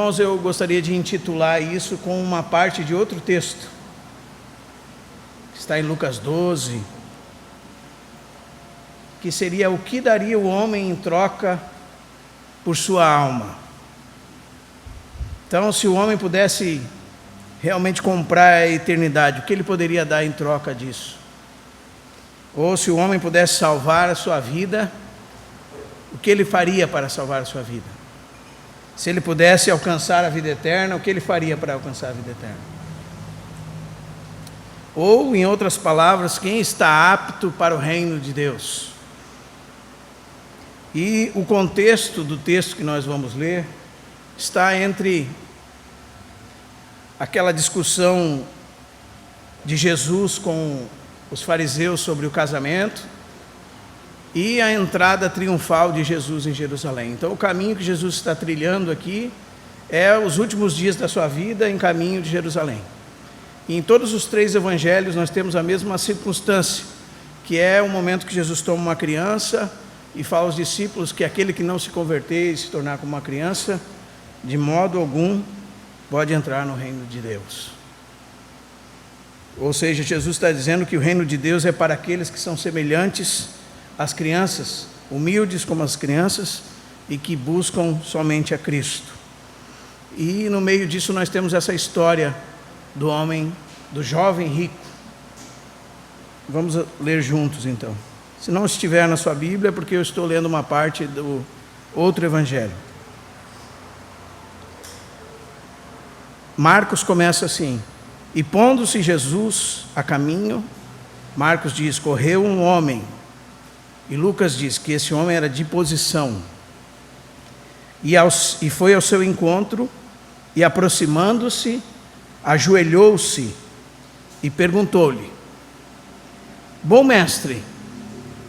Irmãos, eu gostaria de intitular isso com uma parte de outro texto, que está em Lucas 12, que seria: o que daria o homem em troca por sua alma? Então, se o homem pudesse realmente comprar a eternidade, o que ele poderia dar em troca disso? Ou se o homem pudesse salvar a sua vida, o que ele faria para salvar a sua vida? Se ele pudesse alcançar a vida eterna, o que ele faria para alcançar a vida eterna? Ou, em outras palavras, quem está apto para o reino de Deus? E o contexto do texto que nós vamos ler está entre aquela discussão de Jesus com os fariseus sobre o casamento e a entrada triunfal de Jesus em Jerusalém. Então, o caminho que Jesus está trilhando aqui é os últimos dias da sua vida em caminho de Jerusalém. E em todos os 3 evangelhos nós temos a mesma circunstância, que é o momento que Jesus toma uma criança e fala aos discípulos que aquele que não se converter e se tornar como uma criança, de modo algum pode entrar no reino de Deus. Ou seja, Jesus está dizendo que o reino de Deus é para aqueles que são semelhantes às crianças, humildes como as crianças, e que buscam somente a Cristo. E no meio disso nós temos essa história do homem, do jovem rico. Vamos ler juntos então. Se não estiver na sua Bíblia, é porque eu estou lendo uma parte do outro evangelho. Marcos começa assim: e pondo-se Jesus a caminho, Marcos diz, correu um homem, e Lucas diz que esse homem era de posição, e foi ao seu encontro, e aproximando-se, ajoelhou-se e perguntou-lhe: bom mestre,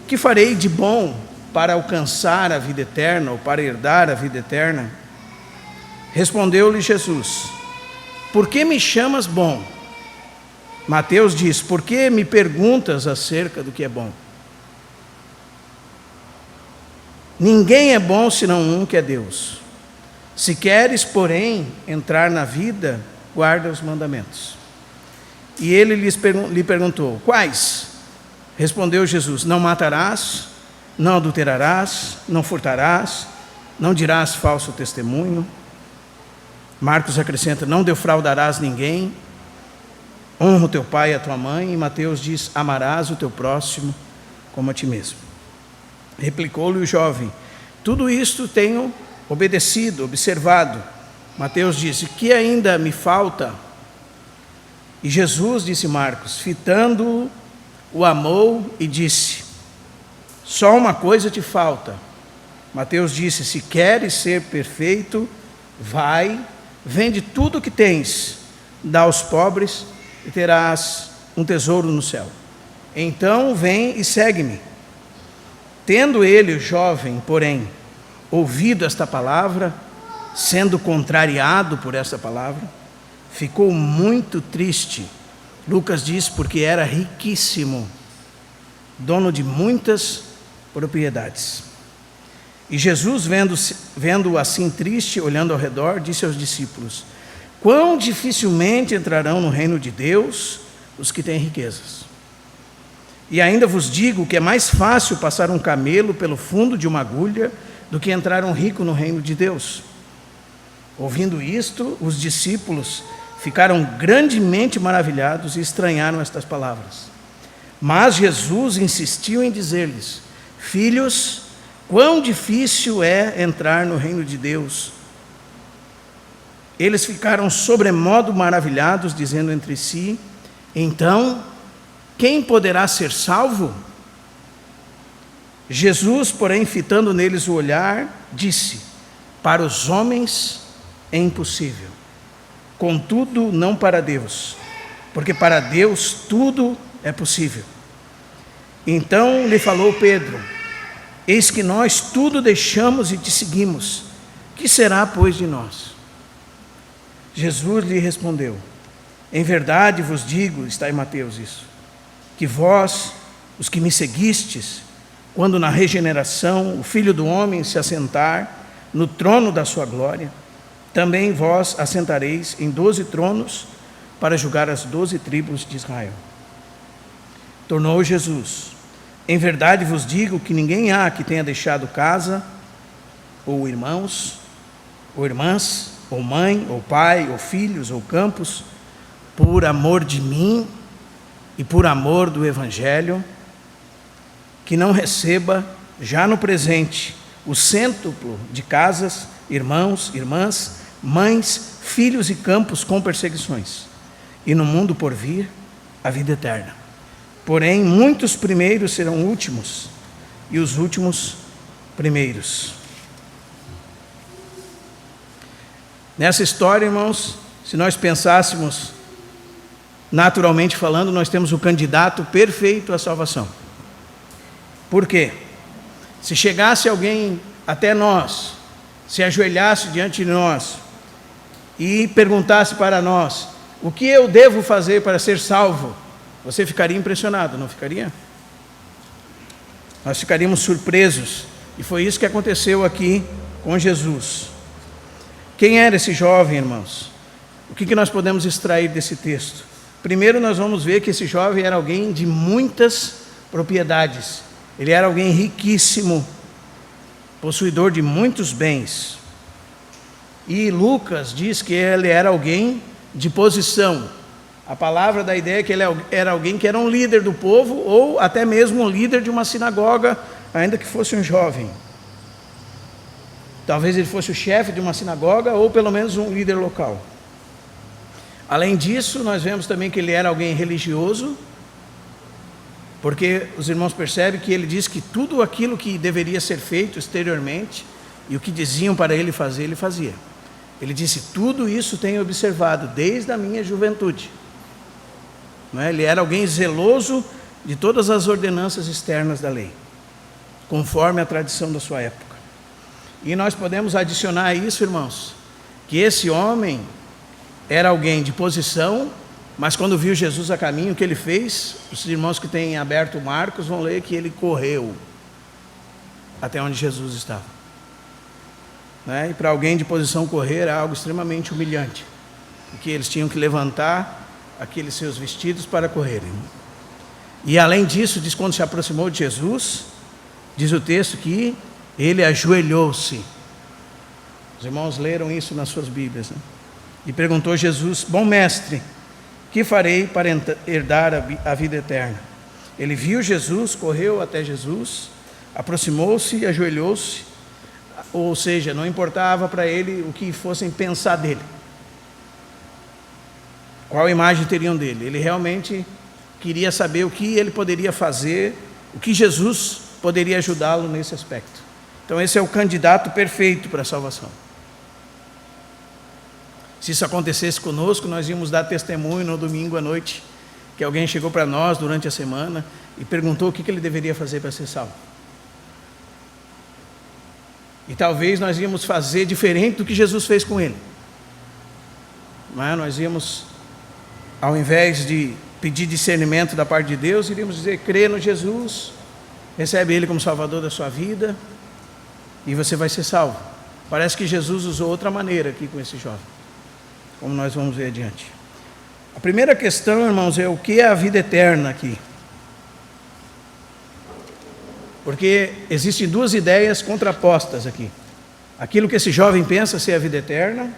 que farei de bom para alcançar a vida eterna, ou para herdar a vida eterna? Respondeu-lhe Jesus: por que me chamas bom? Mateus diz: por que me perguntas acerca do que é bom? Ninguém é bom senão um, que é Deus. Se queres, porém, entrar na vida, guarda os mandamentos. E ele lhe perguntou: quais? Respondeu Jesus: não matarás, não adulterarás, não furtarás, não dirás falso testemunho. Marcos acrescenta: não defraudarás ninguém, honra o teu pai e a tua mãe. E Mateus diz: amarás o teu próximo como a ti mesmo. Replicou-lhe o jovem: tudo isto tenho obedecido, observado. Mateus disse: que ainda me falta? E Jesus, disse Marcos, fitando-o, o amou e disse: só uma coisa te falta. Mateus disse: se queres ser perfeito, vai, vende tudo o que tens, dá aos pobres e terás um tesouro no céu. Então vem e segue-me. Tendo ele, o jovem, porém, ouvido esta palavra, sendo contrariado por essa palavra, ficou muito triste. Lucas diz: porque era riquíssimo, dono de muitas propriedades. E Jesus, vendo-o assim triste, olhando ao redor, disse aos discípulos: quão dificilmente entrarão no reino de Deus os que têm riquezas. E ainda vos digo que é mais fácil passar um camelo pelo fundo de uma agulha do que entrar um rico no reino de Deus. Ouvindo isto, os discípulos ficaram grandemente maravilhados e estranharam estas palavras. Mas Jesus insistiu em dizer-lhes: filhos, quão difícil é entrar no reino de Deus. Eles ficaram sobremodo maravilhados, dizendo entre si: então, quem poderá ser salvo? Jesus, porém, fitando neles o olhar, disse: para os homens é impossível, contudo não para Deus, porque para Deus tudo é possível. Então lhe falou Pedro: eis que nós tudo deixamos e te seguimos, que será, pois, de nós? Jesus lhe respondeu: em verdade vos digo, está em Mateus isso, que vós, os que me seguistes, quando na regeneração o Filho do Homem se assentar no trono da sua glória, também vós assentareis em 12 tronos para julgar as 12 tribos de Israel. Tornou Jesus: em verdade vos digo que ninguém há que tenha deixado casa, ou irmãos, ou irmãs, ou mãe, ou pai, ou filhos, ou campos, por amor de mim e por amor do Evangelho, que não receba já no presente o cêntuplo de casas, irmãos, irmãs, mães, filhos e campos com perseguições, e no mundo por vir a vida eterna. Porém, muitos primeiros serão últimos, e os últimos primeiros. Nessa história, irmãos, se nós pensássemos, naturalmente falando, nós temos o candidato perfeito à salvação. Por quê? Se chegasse alguém até nós, se ajoelhasse diante de nós e perguntasse para nós: o que eu devo fazer para ser salvo? Você ficaria impressionado, não ficaria? Nós ficaríamos surpresos. E foi isso que aconteceu aqui com Jesus. Quem era esse jovem, irmãos? O que nós podemos extrair desse texto? Primeiro, nós vamos ver que esse jovem era alguém de muitas propriedades. Ele era alguém riquíssimo, possuidor de muitos bens. E Lucas diz que ele era alguém de posição. A palavra da ideia é que ele era alguém que era um líder do povo, ou até mesmo um líder de uma sinagoga, ainda que fosse um jovem. Talvez ele fosse o chefe de uma sinagoga, ou pelo menos um líder local. Além disso, nós vemos também que ele era alguém religioso, porque os irmãos percebem que ele diz que tudo aquilo que deveria ser feito exteriormente, e o que diziam para ele fazer, ele fazia. Ele disse: tudo isso tenho observado desde a minha juventude. Não é? Ele era alguém zeloso de todas as ordenanças externas da lei, conforme a tradição da sua época. E nós podemos adicionar a isso, irmãos, que esse homem era alguém de posição, mas quando viu Jesus a caminho, o que ele fez? Os irmãos que têm aberto Marcos vão ler que ele correu até onde Jesus estava. E para alguém de posição correr era algo extremamente humilhante, porque eles tinham que levantar aqueles seus vestidos para correrem. E além disso, diz, quando se aproximou de Jesus, diz o texto que ele ajoelhou-se. Os irmãos leram isso nas suas Bíblias, né? E perguntou a Jesus: bom mestre, que farei para herdar a vida eterna? Ele viu Jesus, correu até Jesus, aproximou-se e ajoelhou-se. Ou seja, não importava para ele o que fossem pensar dele, qual imagem teriam dele. Ele realmente queria saber o que ele poderia fazer, o que Jesus poderia ajudá-lo nesse aspecto. Então esse é o candidato perfeito para a salvação. Se isso acontecesse conosco, nós íamos dar testemunho no domingo à noite, que alguém chegou para nós durante a semana e perguntou o que ele deveria fazer para ser salvo. E talvez nós íamos fazer diferente do que Jesus fez com ele. Mas nós íamos, ao invés de pedir discernimento da parte de Deus, iríamos dizer: crê no Jesus, recebe Ele como Salvador da sua vida, e você vai ser salvo. Parece que Jesus usou outra maneira aqui com esse jovem, como nós vamos ver adiante. A primeira questão, irmãos, é o que é a vida eterna aqui. Porque existem duas ideias contrapostas aqui. Aquilo que esse jovem pensa ser a vida eterna,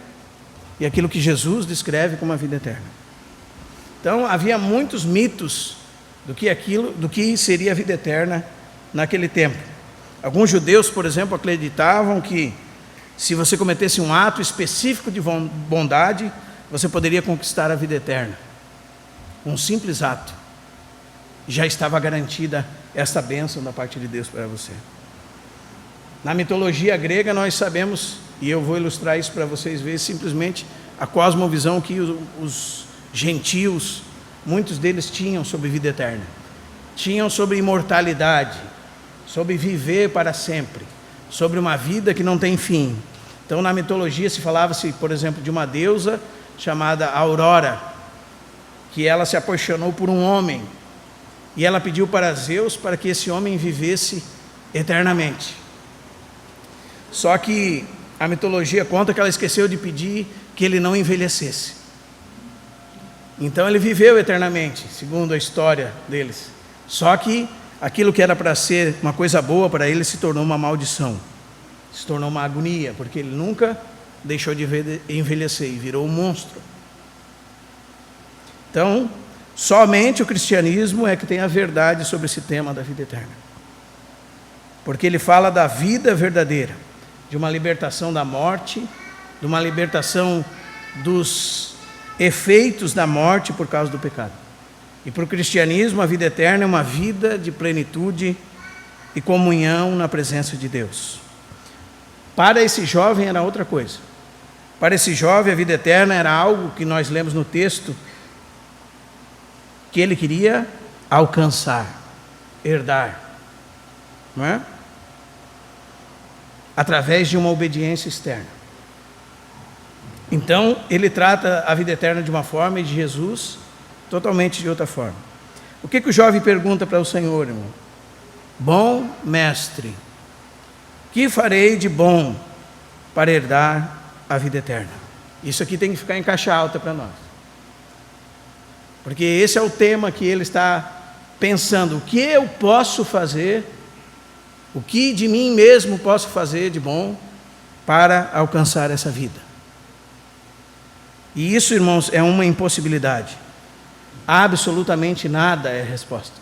e aquilo que Jesus descreve como a vida eterna. Então, havia muitos mitos do que seria a vida eterna naquele tempo. Alguns judeus, por exemplo, acreditavam que se você cometesse um ato específico de bondade, você poderia conquistar a vida eterna. Um simples ato. Já estava garantida esta bênção da parte de Deus para você. Na mitologia grega nós sabemos, e eu vou ilustrar isso para vocês verem, simplesmente a cosmovisão que os gentios, muitos deles tinham sobre vida eterna. Tinham sobre imortalidade, sobre viver para sempre, sobre uma vida que não tem fim. Então na mitologia se falava-se, por exemplo, de uma deusa chamada Aurora, que ela se apaixonou por um homem, e ela pediu para Zeus para que esse homem vivesse eternamente. Só que a mitologia conta que ela esqueceu de pedir que ele não envelhecesse. Então ele viveu eternamente, segundo a história deles. Só que aquilo que era para ser uma coisa boa para ele se tornou uma maldição, se tornou uma agonia, porque ele nunca deixou de envelhecer e virou um monstro. Então, somente o cristianismo é que tem a verdade sobre esse tema da vida eterna, porque ele fala da vida verdadeira, de uma libertação da morte, de uma libertação dos efeitos da morte por causa do pecado. E para o cristianismo, a vida eterna é uma vida de plenitude e comunhão na presença de Deus. Para esse jovem era outra coisa. Para esse jovem, a vida eterna era algo que nós lemos no texto, que ele queria alcançar, herdar, não é? Através de uma obediência externa. Então, ele trata a vida eterna de uma forma e de Jesus totalmente de outra forma. O que o jovem pergunta para o Senhor, irmão? Bom mestre, que farei de bom para herdar a vida eterna? Isso aqui tem que ficar em caixa alta para nós. Porque esse é o tema que ele está pensando. O que eu posso fazer, o que de mim mesmo posso fazer de bom para alcançar essa vida? E isso, irmãos, é uma impossibilidade. Absolutamente nada é a resposta.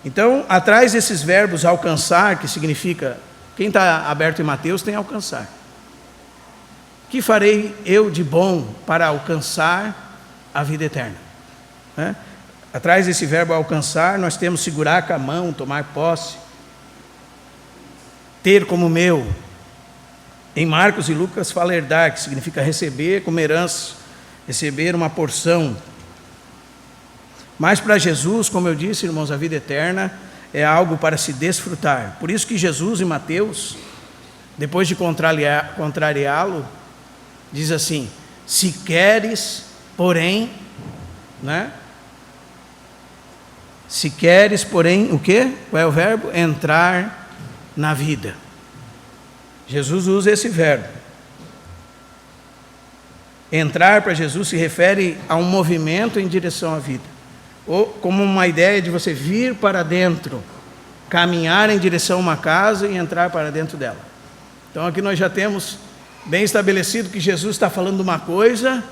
Então, atrás desses verbos alcançar, que significa, quem está aberto em Mateus tem alcançar. Que farei eu de bom para alcançar a vida eterna? Né? Atrás desse verbo alcançar, nós temos segurar com a mão, tomar posse, ter como meu. Em Marcos e Lucas fala herdar, que significa receber como herança, receber uma porção. Mas para Jesus, como eu disse, irmãos, a vida eterna é algo para se desfrutar. Por isso que Jesus, em Mateus, depois de contrariá-lo, diz assim: se queres, porém, né? Se queres, porém, o quê? Qual é o verbo? Entrar na vida. Jesus usa esse verbo. Entrar para Jesus se refere a um movimento em direção à vida, ou como uma ideia de você vir para dentro, caminhar em direção a uma casa e entrar para dentro dela. Então aqui nós já temos bem estabelecido que Jesus está falando de uma coisa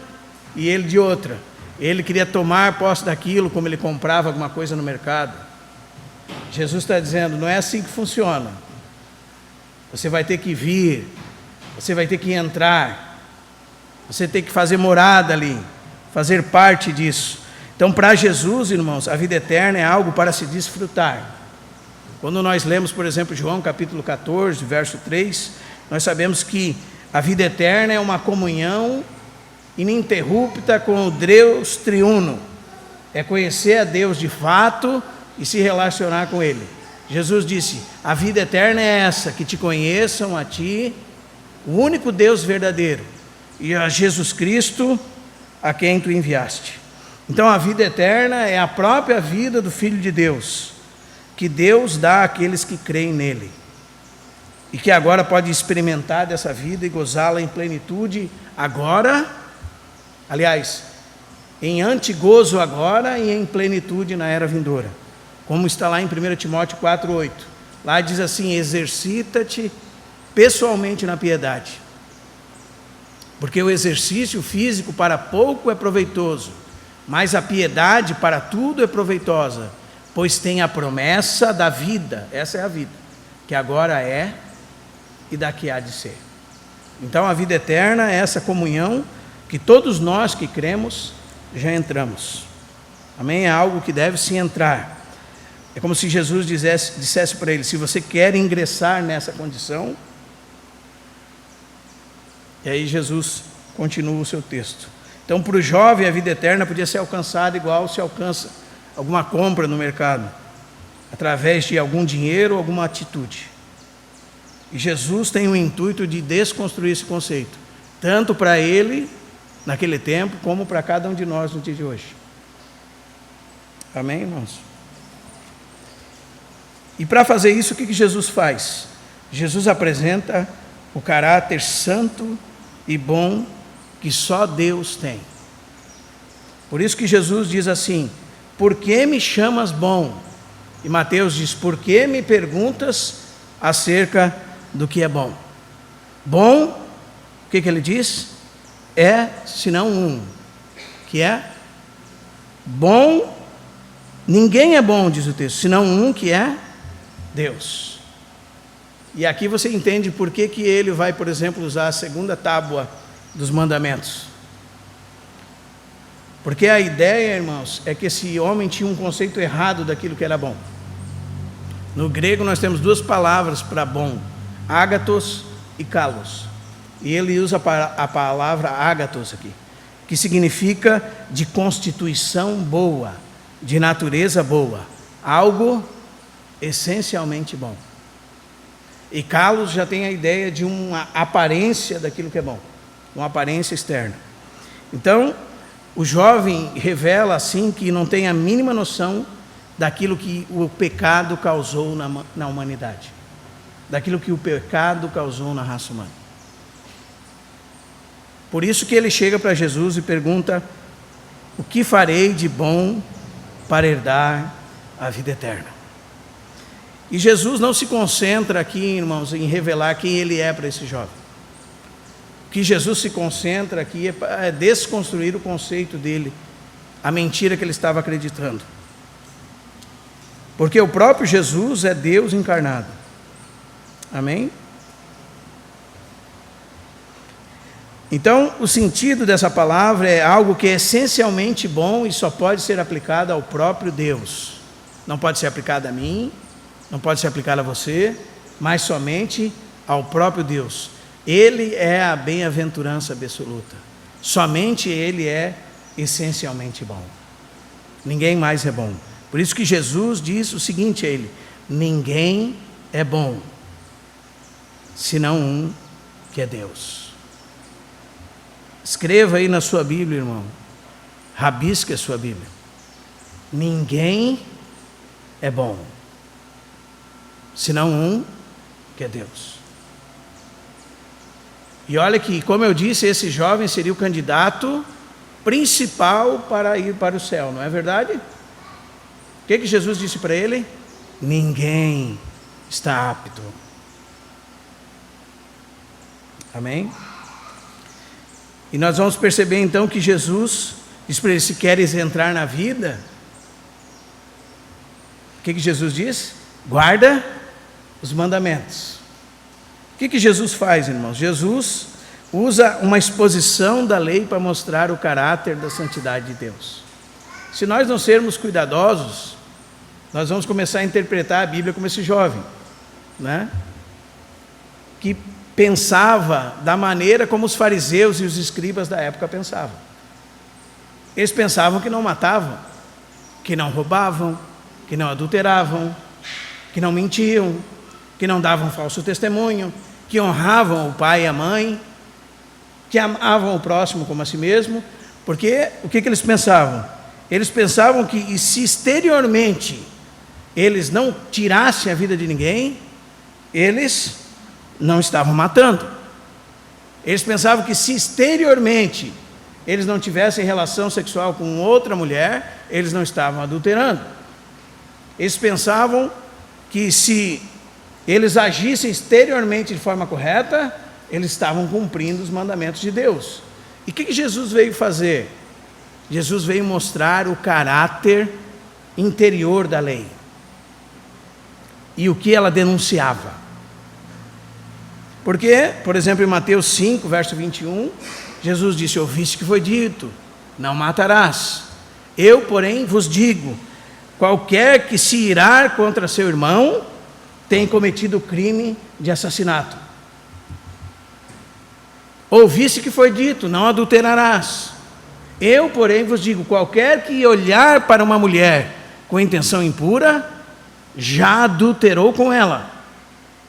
e ele de outra. Ele queria tomar posse daquilo, como ele comprava alguma coisa no mercado. Jesus está dizendo, não é assim que funciona. Você vai ter que vir, você vai ter que entrar, você tem que fazer morada ali, fazer parte disso. Então, para Jesus, irmãos, a vida eterna é algo para se desfrutar. Quando nós lemos, por exemplo, João capítulo 14, verso 3, nós sabemos que a vida eterna é uma comunhão ininterrupta com o Deus triuno. É conhecer a Deus de fato e se relacionar com Ele. Jesus disse, a vida eterna é essa, que te conheçam a ti, o único Deus verdadeiro, e a Jesus Cristo, a quem tu enviaste. Então a vida eterna é a própria vida do Filho de Deus, que Deus dá àqueles que creem nele, e que agora pode experimentar dessa vida e gozá-la em plenitude agora, aliás, em antegozo agora e em plenitude na era vindoura, como está lá em 1 Timóteo 4,8, lá diz assim, exercita-te pessoalmente na piedade, porque o exercício físico para pouco é proveitoso, mas a piedade para tudo é proveitosa, pois tem a promessa da vida, essa é a vida, que agora é e daqui há de ser. Então a vida eterna é essa comunhão que todos nós que cremos já entramos. Amém? É algo que deve se entrar. É como se Jesus dissesse para ele, se você quer ingressar nessa condição, e aí Jesus continua o seu texto. Então para o jovem a vida eterna podia ser alcançada igual se alcança alguma compra no mercado, através de algum dinheiro ou alguma atitude. E Jesus tem o intuito de desconstruir esse conceito, tanto para ele, naquele tempo, como para cada um de nós no dia de hoje. Amém, irmãos? E para fazer isso, o que Jesus faz? Jesus apresenta o caráter santo e bom que só Deus tem. Por isso que Jesus diz assim: por que me chamas bom? E Mateus diz: por que me perguntas acerca do que é bom? Bom, o que ele diz? É senão um, que é bom. Ninguém é bom, diz o texto, senão um, que é Deus. E aqui você entende por que ele vai, por exemplo, usar a segunda tábua dos mandamentos. Porque a ideia, irmãos, é que esse homem tinha um conceito errado daquilo que era bom. No grego nós temos duas palavras para bom: ágatos e kalos. E ele usa a palavra ágatos aqui, que significa de constituição boa, de natureza boa, algo essencialmente bom. E kalos já tem a ideia de uma aparência daquilo que é bom, uma aparência externa. Então, o jovem revela assim que não tem a mínima noção daquilo que o pecado causou na humanidade, daquilo que o pecado causou na raça humana. Por isso que ele chega para Jesus e pergunta: o que farei de bom para herdar a vida eterna? E Jesus não se concentra aqui, irmãos, em revelar quem ele é para esse jovem. O que Jesus se concentra aqui é desconstruir o conceito dele, a mentira que ele estava acreditando. Porque o próprio Jesus é Deus encarnado. Amém? Então, o sentido dessa palavra é algo que é essencialmente bom e só pode ser aplicado ao próprio Deus. Não pode ser aplicado a mim, não pode ser aplicado a você, mas somente ao próprio Deus. Ele é a bem-aventurança absoluta. Somente Ele é essencialmente bom. Ninguém mais é bom. Por isso que Jesus diz o seguinte a ele: ninguém é bom, senão um, que é Deus. Escreva aí na sua Bíblia, irmão. Rabisque a sua Bíblia. Ninguém é bom, senão um, que é Deus. E olha que, como eu disse, esse jovem seria o candidato principal para ir para o céu, não é verdade? O que Jesus disse para ele? Ninguém está apto. Amém? E nós vamos perceber então que Jesus diz para ele: se queres entrar na vida, o que Jesus diz? Guarda os mandamentos. O que Jesus faz, irmãos? Jesus usa uma exposição da lei para mostrar o caráter da santidade de Deus. Se nós não sermos cuidadosos, nós vamos começar a interpretar a Bíblia como esse jovem, né? Que pensava da maneira como os fariseus e os escribas da época pensavam. Eles pensavam que não matavam, que não roubavam, que não adulteravam, que não mentiam, que não davam falso testemunho, que honravam o pai e a mãe, que amavam o próximo como a si mesmo. Porque o que eles pensavam? Eles pensavam que se exteriormente eles não tirassem a vida de ninguém, eles não estavam matando. Eles pensavam que se exteriormente eles não tivessem relação sexual com outra mulher, eles não estavam adulterando. Eles pensavam que se eles agissem exteriormente de forma correta, eles estavam cumprindo os mandamentos de Deus. E o que Jesus veio fazer? Jesus veio mostrar o caráter interior da lei e o que ela denunciava. Porque, por exemplo, em Mateus 5, verso 21, Jesus disse: ouviste que foi dito, não matarás. Eu, porém, vos digo, qualquer que se irar contra seu irmão, tem cometido crime de assassinato. Ouviste que foi dito, não adulterarás. Eu, porém, vos digo, qualquer que olhar para uma mulher com intenção impura, já adulterou com ela.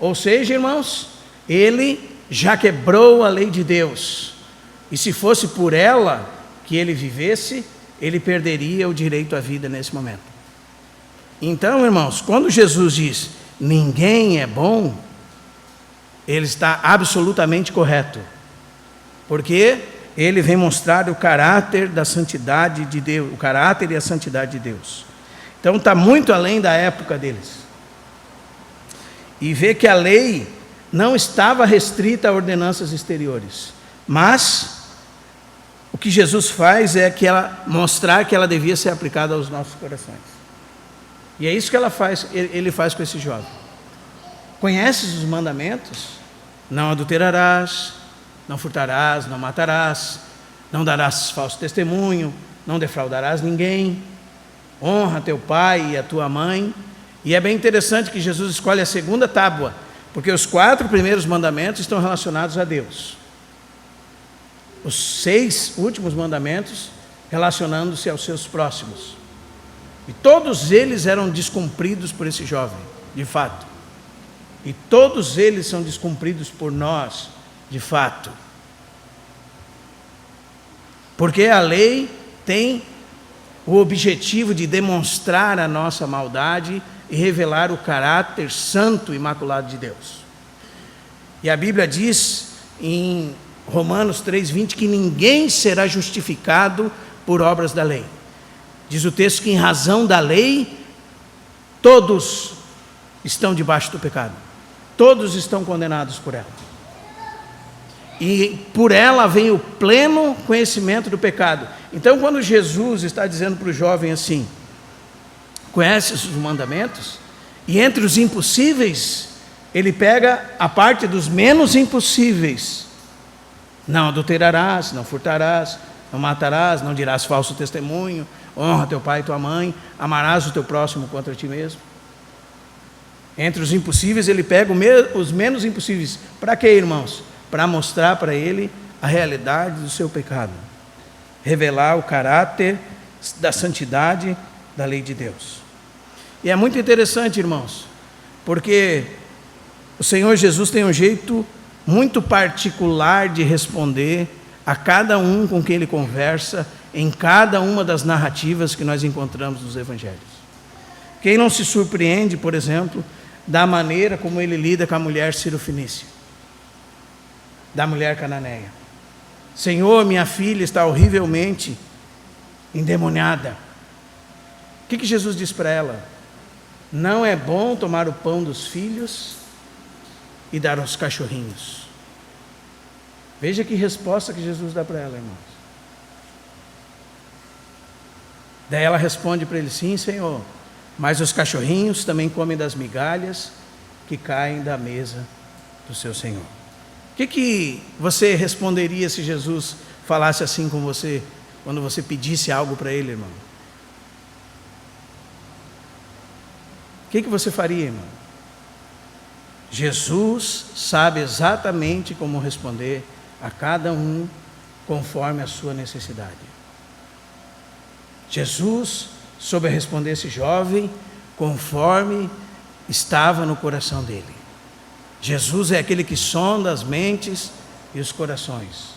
Ou seja, irmãos, ele já quebrou a lei de Deus. E se fosse por ela que ele vivesse, ele perderia o direito à vida nesse momento. Então, irmãos, quando Jesus diz, ninguém é bom, ele está absolutamente correto, porque ele vem mostrar o caráter da santidade de Deus, o caráter e a santidade de Deus. Então está muito além da época deles. E vê que a lei não estava restrita a ordenanças exteriores, mas o que Jesus faz é que mostrar que ela devia ser aplicada aos nossos corações. E é isso que ele faz com esse jovem. Conheces os mandamentos? Não adulterarás, não furtarás, não matarás, não darás falso testemunho, não defraudarás ninguém, honra teu pai e a tua mãe. E é bem interessante que Jesus escolhe a segunda tábua, porque os 4 primeiros mandamentos estão relacionados a Deus. Os 6 últimos mandamentos relacionando-se aos seus próximos. E todos eles eram descumpridos por esse jovem, de fato. E todos eles são descumpridos por nós, de fato. Porque a lei tem o objetivo de demonstrar a nossa maldade e revelar o caráter santo e imaculado de Deus. E a Bíblia diz em Romanos 3:20 que ninguém será justificado por obras da lei. Diz o texto que em razão da lei todos estão debaixo do pecado. Todos estão condenados por ela. E por ela vem o pleno conhecimento do pecado. Então, quando Jesus está dizendo para o jovem assim: conhece os mandamentos? E entre os impossíveis, ele pega a parte dos menos impossíveis. Não adulterarás, não furtarás, não matarás, não dirás falso testemunho, honra teu pai e tua mãe, amarás o teu próximo contra ti mesmo. Entre os impossíveis, ele pega os menos impossíveis. Para quê, irmãos? Para mostrar para ele a realidade do seu pecado. Revelar o caráter da santidade da lei de Deus. E é muito interessante, irmãos, porque o Senhor Jesus tem um jeito muito particular de responder a cada um com quem ele conversa, em cada uma das narrativas que nós encontramos nos evangelhos. Quem não se surpreende, por exemplo, da maneira como ele lida com a mulher cirofenícia, da mulher cananeia. Senhor, minha filha está horrivelmente endemoniada. O que Jesus diz para ela? Não é bom tomar o pão dos filhos e dar aos cachorrinhos. Veja que resposta que Jesus dá para ela, irmãos. Daí ela responde para ele: sim, Senhor, mas os cachorrinhos também comem das migalhas que caem da mesa do seu Senhor. O que você responderia se Jesus falasse assim com você, quando você pedisse algo para ele, irmão? O que você faria, irmão? Jesus sabe exatamente como responder a cada um conforme a sua necessidade. Jesus soube responder esse jovem conforme estava no coração dele. Jesus é aquele que sonda as mentes e os corações.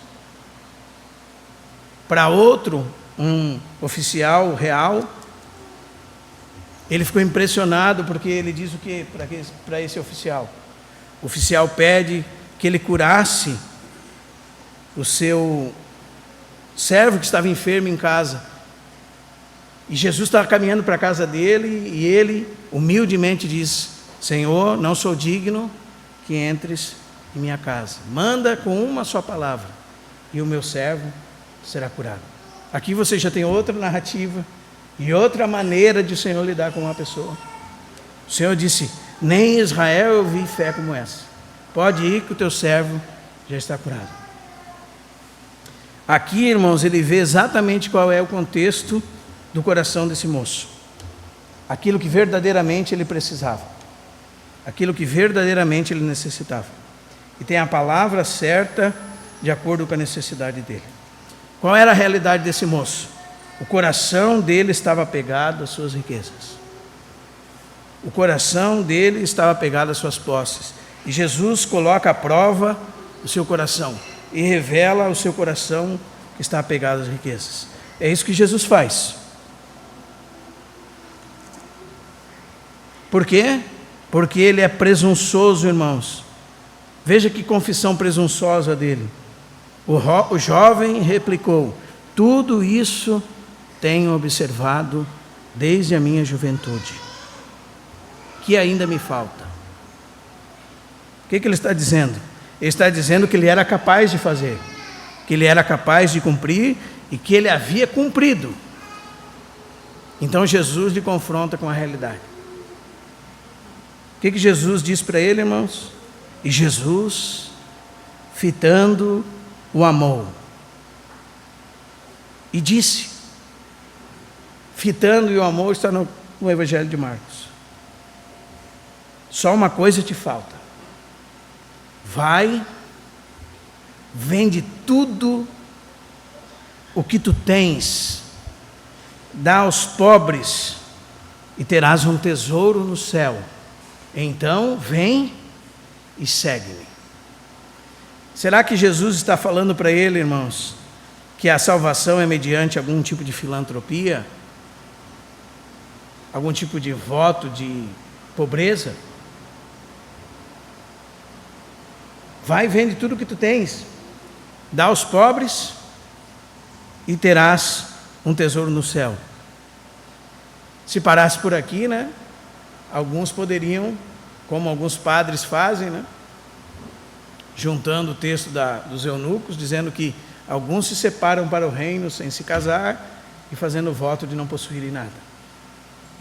Para outro, um oficial real, ele ficou impressionado porque ele diz o que para esse oficial? O oficial pede que ele curasse o seu servo que estava enfermo em casa. E Jesus estava caminhando para a casa dele e ele humildemente diz: Senhor, não sou digno que entres em minha casa. Manda com uma só palavra e o meu servo será curado. Aqui você já tem outra narrativa e outra maneira de o Senhor lidar com uma pessoa. O Senhor disse: nem em Israel eu vi fé como essa. Pode ir que o teu servo já está curado. Aqui, irmãos, ele vê exatamente qual é o contexto do coração desse moço. Aquilo que verdadeiramente ele precisava. Aquilo que verdadeiramente ele necessitava. E tem a palavra certa de acordo com a necessidade dele. Qual era a realidade desse moço? O coração dele estava apegado às suas riquezas. O coração dele estava apegado às suas posses. E Jesus coloca à prova o seu coração e revela o seu coração que está apegado às riquezas. É isso que Jesus faz. Por quê? Porque ele é presunçoso, irmãos. Veja que confissão presunçosa dele. O jovem replicou: tudo isso tenho observado desde a minha juventude. Que ainda me falta? O que ele está dizendo? Ele está dizendo que ele era capaz de fazer, que ele era capaz de cumprir e que ele havia cumprido. Então Jesus lhe confronta com a realidade. O que Jesus diz para ele, irmãos? E Jesus, fitando, o amou. E disse, fitando e o amor está no Evangelho de Marcos. Só uma coisa te falta. Vai, vende tudo o que tu tens, dá aos pobres e terás um tesouro no céu. Então, vem e segue-me. Será que Jesus está falando para ele, irmãos, que a salvação é mediante algum tipo de filantropia? Algum tipo de voto de pobreza? Vai, vende tudo o que tu tens, dá aos pobres e terás um tesouro no céu. Se parasse por aqui, né? Alguns poderiam, como alguns padres fazem, né? Juntando o texto dos eunucos, dizendo que alguns se separam para o reino sem se casar e fazendo o voto de não possuírem nada,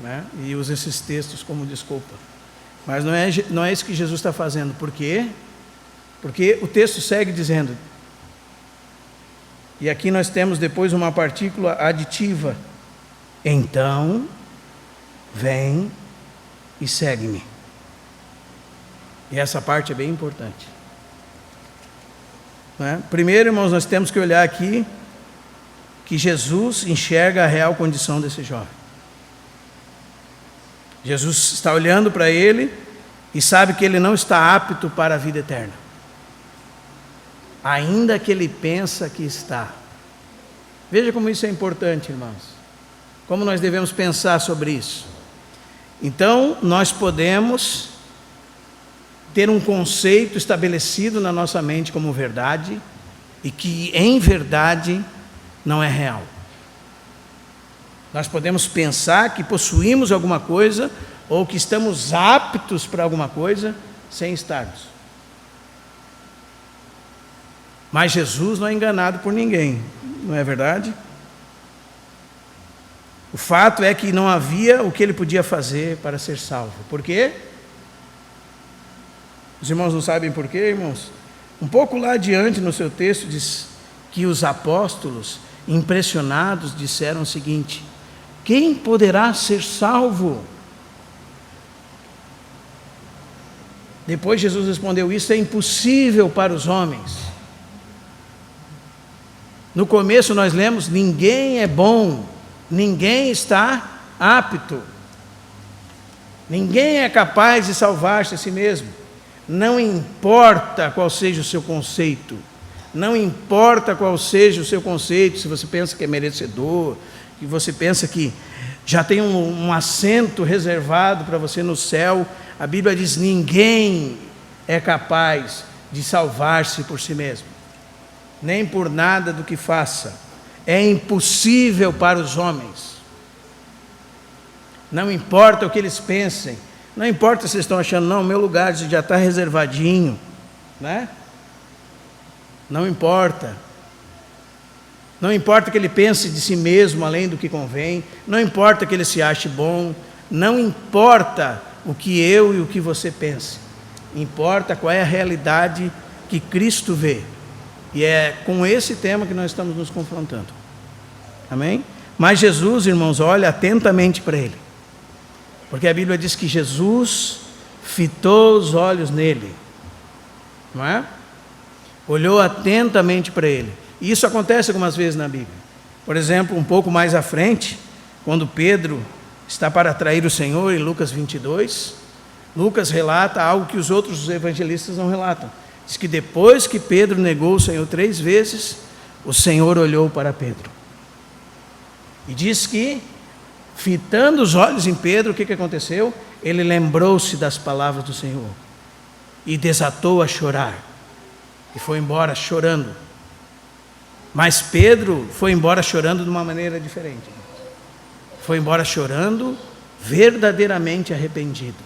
né? E usa esses textos como desculpa. Mas não é isso que Jesus está fazendo. Por quê? Porque o texto segue dizendo, e aqui nós temos depois uma partícula aditiva: então, vem e segue-me. E essa parte é bem importante. Né? Primeiro, irmãos, nós temos que olhar aqui que Jesus enxerga a real condição desse jovem. Jesus está olhando para ele e sabe que ele não está apto para a vida eterna, ainda que ele pensa que está. Veja como isso é importante, irmãos. Como nós devemos pensar sobre isso. Então, nós podemos ter um conceito estabelecido na nossa mente como verdade e que, em verdade, não é real. Nós podemos pensar que possuímos alguma coisa ou que estamos aptos para alguma coisa sem estarmos. Mas Jesus não é enganado por ninguém, não é verdade? O fato é que não havia o que ele podia fazer para ser salvo. Por quê? Os irmãos não sabem por quê, irmãos? Um pouco lá adiante no seu texto diz que os apóstolos, impressionados, disseram o seguinte: quem poderá ser salvo? Depois Jesus respondeu: isso é impossível para os homens. No começo nós lemos: ninguém é bom, ninguém está apto, ninguém é capaz de salvar-se a si mesmo. Não importa qual seja o seu conceito, não importa qual seja o seu conceito, se você pensa que é merecedor, que você pensa que já tem um assento reservado para você no céu, a Bíblia diz: ninguém é capaz de salvar-se por si mesmo, nem por nada do que faça. É impossível para os homens. Não importa o que eles pensem, não importa se eles estão achando, não, meu lugar já está reservadinho, né? Não importa. Não importa que ele pense de si mesmo além do que convém, não importa que ele se ache bom, não importa o que eu e o que você pense, importa qual é a realidade que Cristo vê. E é com esse tema que nós estamos nos confrontando. Amém? Mas Jesus, irmãos, olha atentamente para ele. Porque a Bíblia diz que Jesus fitou os olhos nele. Não é? Olhou atentamente para ele. E isso acontece algumas vezes na Bíblia. Por exemplo, um pouco mais à frente, quando Pedro está para trair o Senhor, em Lucas 22, Lucas relata algo que os outros evangelistas não relatam. Diz que depois que Pedro negou o Senhor 3 vezes, o Senhor olhou para Pedro. E diz que, fitando os olhos em Pedro, o que aconteceu? Ele lembrou-se das palavras do Senhor. e desatou a chorar. E foi embora chorando. Mas Pedro foi embora chorando de uma maneira diferente. Foi embora chorando, verdadeiramente arrependido.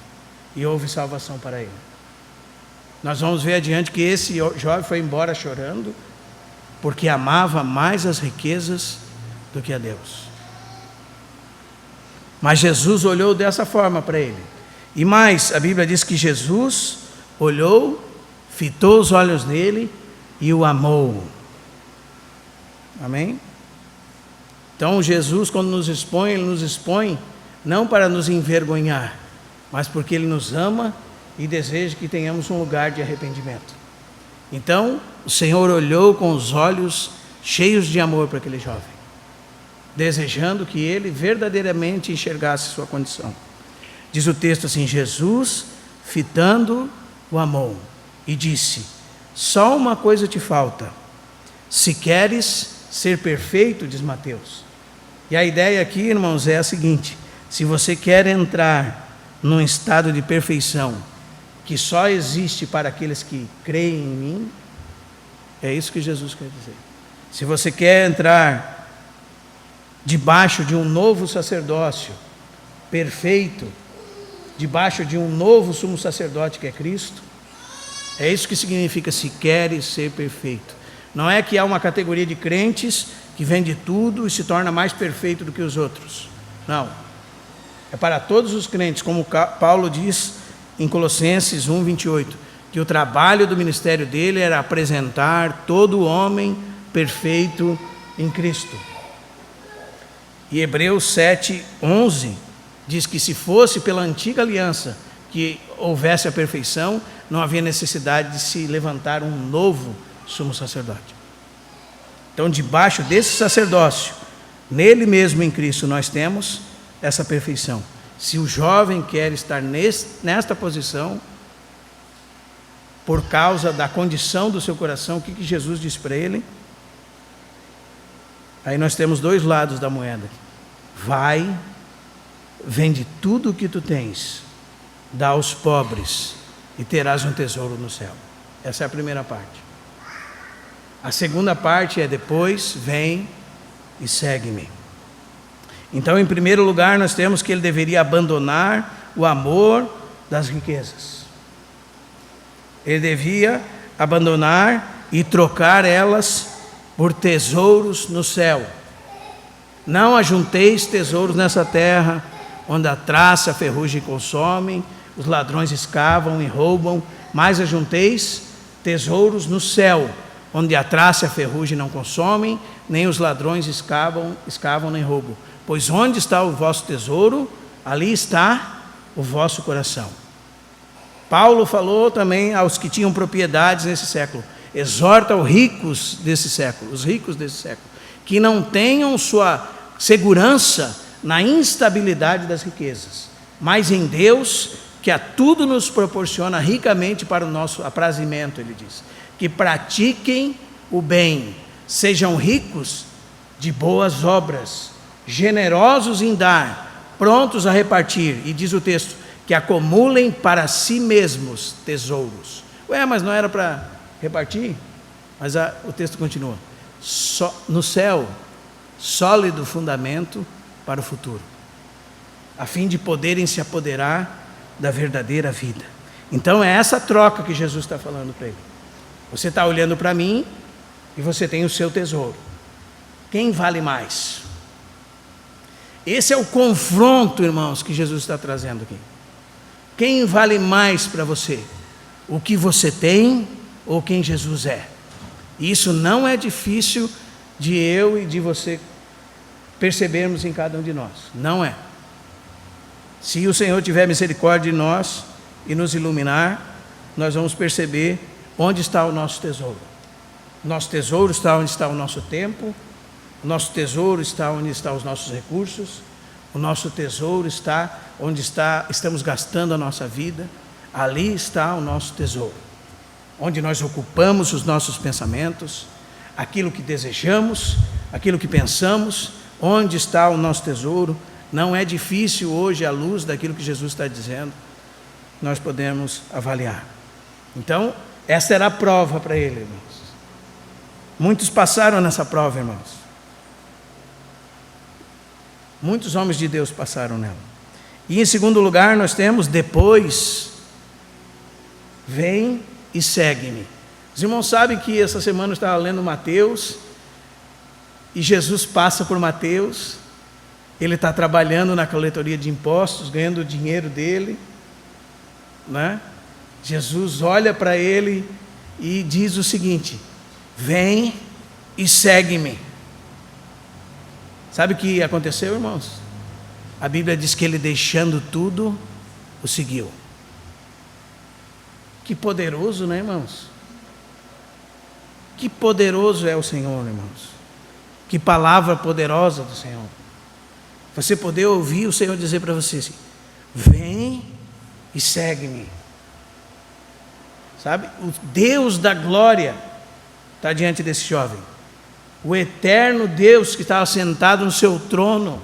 E houve salvação para ele. Nós vamos ver adiante que esse jovem foi embora chorando, porque amava mais as riquezas do que a Deus. Mas Jesus olhou dessa forma para ele. E mais, a Bíblia diz que Jesus olhou, fitou os olhos nele e o amou. Amém? Então Jesus, quando nos expõe, Ele nos expõe não para nos envergonhar, mas porque Ele nos ama e deseja que tenhamos um lugar de arrependimento. Então, o Senhor olhou com os olhos cheios de amor para aquele jovem, desejando que ele verdadeiramente enxergasse sua condição. Diz o texto assim: Jesus, fitando, o amou e disse: só uma coisa te falta, se queres ser perfeito, diz Mateus. E a ideia aqui, irmãos, é a seguinte: se você quer entrar num estado de perfeição que só existe para aqueles que creem em mim, é isso que Jesus quer dizer. Se você quer entrar debaixo de um novo sacerdócio perfeito, debaixo de um novo sumo sacerdote que é Cristo, é isso que significa se queres ser perfeito. Não é que há uma categoria de crentes que vende tudo e se torna mais perfeito do que os outros. Não. É para todos os crentes, como Paulo diz em Colossenses 1:28, que o trabalho do ministério dele era apresentar todo homem perfeito em Cristo. E Hebreus 7:11 diz que se fosse pela antiga aliança que houvesse a perfeição, não havia necessidade de se levantar um novo sumo sacerdote. Então, debaixo desse sacerdócio, nele mesmo em Cristo, nós temos essa perfeição. Se o jovem quer estar nesta posição, por causa da condição do seu coração, o que Jesus disse para ele? Aí nós temos dois lados da moeda. Vai, vende tudo o que tu tens, dá aos pobres e terás um tesouro no céu. Essa é a primeira parte. A segunda parte é depois, vem e segue-me. Então, em primeiro lugar, nós temos que ele deveria abandonar o amor das riquezas. Ele devia abandonar e trocar elas por tesouros no céu. Não ajunteis tesouros nessa terra, onde a traça, a ferrugem consomem, os ladrões escavam e roubam, mas ajunteis tesouros no céu, onde a traça e a ferrugem não consomem, nem os ladrões escavam nem roubam. Pois onde está o vosso tesouro, ali está o vosso coração. Paulo falou também aos que tinham propriedades nesse século: exorta os ricos desse século, que não tenham sua segurança na instabilidade das riquezas, mas em Deus, que a tudo nos proporciona ricamente para o nosso aprazimento, ele diz. Que pratiquem o bem, sejam ricos de boas obras, generosos em dar, prontos a repartir, e diz o texto, que acumulem para si mesmos tesouros. Mas não era para repartir? Mas o texto continua. No céu, sólido fundamento para o futuro, a fim de poderem se apoderar da verdadeira vida. Então é essa troca que Jesus está falando para ele. Você está olhando para mim e você tem o seu tesouro. Quem vale mais? Esse é o confronto, irmãos, que Jesus está trazendo aqui. Quem vale mais para você? O que você tem ou quem Jesus é? E isso não é difícil de eu e de você percebermos em cada um de nós. Não é. Se o Senhor tiver misericórdia de nós e nos iluminar, nós vamos perceber onde está o nosso tesouro. Nosso tesouro está onde está o nosso tempo, o nosso tesouro está onde estão os nossos recursos, o nosso tesouro está onde estamos gastando a nossa vida. Ali está o nosso tesouro, onde nós ocupamos os nossos pensamentos, aquilo que desejamos, aquilo que pensamos, onde está o nosso tesouro. Não é difícil hoje, à luz daquilo que Jesus está dizendo, nós podemos avaliar. Então, essa era a prova para ele, irmãos. Muitos passaram nessa prova, irmãos. Muitos homens de Deus passaram nela. E em segundo lugar, nós temos depois, vem e segue-me. Os irmãos sabem que essa semana eu estava lendo Mateus, e Jesus passa por Mateus, ele está trabalhando na coletoria de impostos, ganhando o dinheiro dele, né? Jesus olha para ele e diz o seguinte: vem e segue-me. Sabe o que aconteceu, irmãos? A Bíblia diz que ele, deixando tudo, o seguiu. Que poderoso, né, irmãos? Que poderoso é o Senhor, irmãos. Que palavra poderosa do Senhor. Você poder ouvir o Senhor dizer para você assim: vem e segue-me. Sabe? O Deus da glória está diante desse jovem. O eterno Deus que estava sentado no seu trono,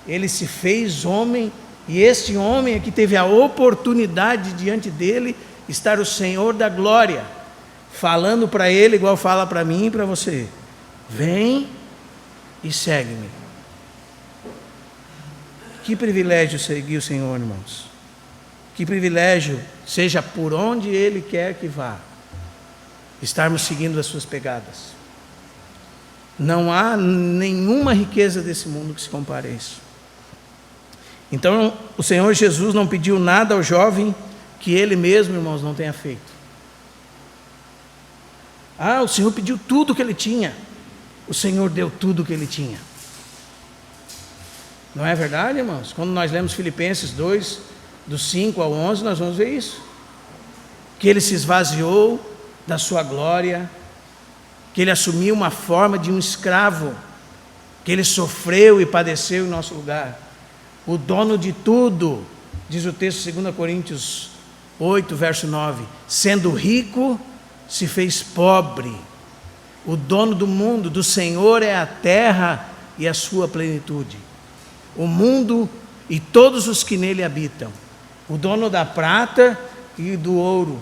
ele se fez homem, e este homem aqui teve a oportunidade diante dele estar o Senhor da glória, falando para ele igual fala para mim e para você: vem e segue-me. Que privilégio seguir o Senhor, irmãos. Que privilégio, seja por onde Ele quer que vá, estarmos seguindo as suas pegadas. Não há nenhuma riqueza desse mundo que se compare a isso. Então, o Senhor Jesus não pediu nada ao jovem que Ele mesmo, irmãos, não tenha feito. O Senhor pediu tudo o que Ele tinha. O Senhor deu tudo o que Ele tinha. Não é verdade, irmãos? Quando nós lemos Filipenses 2, do 5 ao 11, nós vamos ver isso. Que Ele se esvaziou da sua glória, que Ele assumiu uma forma de um escravo, que Ele sofreu e padeceu em nosso lugar. O dono de tudo, diz o texto 2 Coríntios 8, verso 9, sendo rico, se fez pobre. O dono do mundo, do Senhor é a terra e a sua plenitude, o mundo e todos os que nele habitam. O dono da prata e do ouro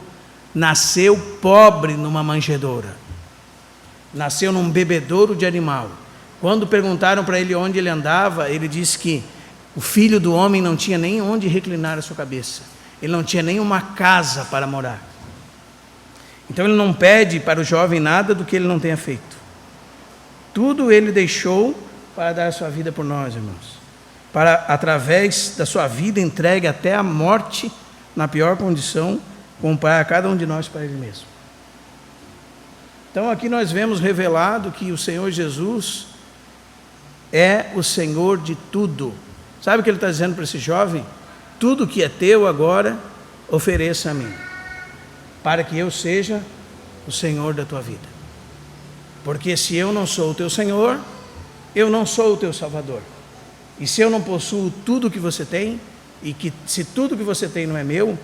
nasceu pobre numa manjedoura, nasceu num bebedouro de animal. Quando perguntaram para ele onde ele andava, ele disse que o filho do homem não tinha nem onde reclinar a sua cabeça, ele não tinha nem uma casa para morar. Então ele não pede para o jovem nada do que ele não tenha feito. Tudo ele deixou para dar a sua vida por nós, irmãos, para, através da sua vida entregue até a morte, na pior condição, comprar cada um de nós para Ele mesmo. Então aqui nós vemos revelado que o Senhor Jesus é o Senhor de tudo. Sabe o que Ele está dizendo para esse jovem? Tudo que é teu agora, ofereça a mim, para que eu seja o Senhor da tua vida. Porque se eu não sou o teu Senhor, eu não sou o teu Salvador. E se eu não possuo tudo que você tem, e que se tudo que você tem não é meu,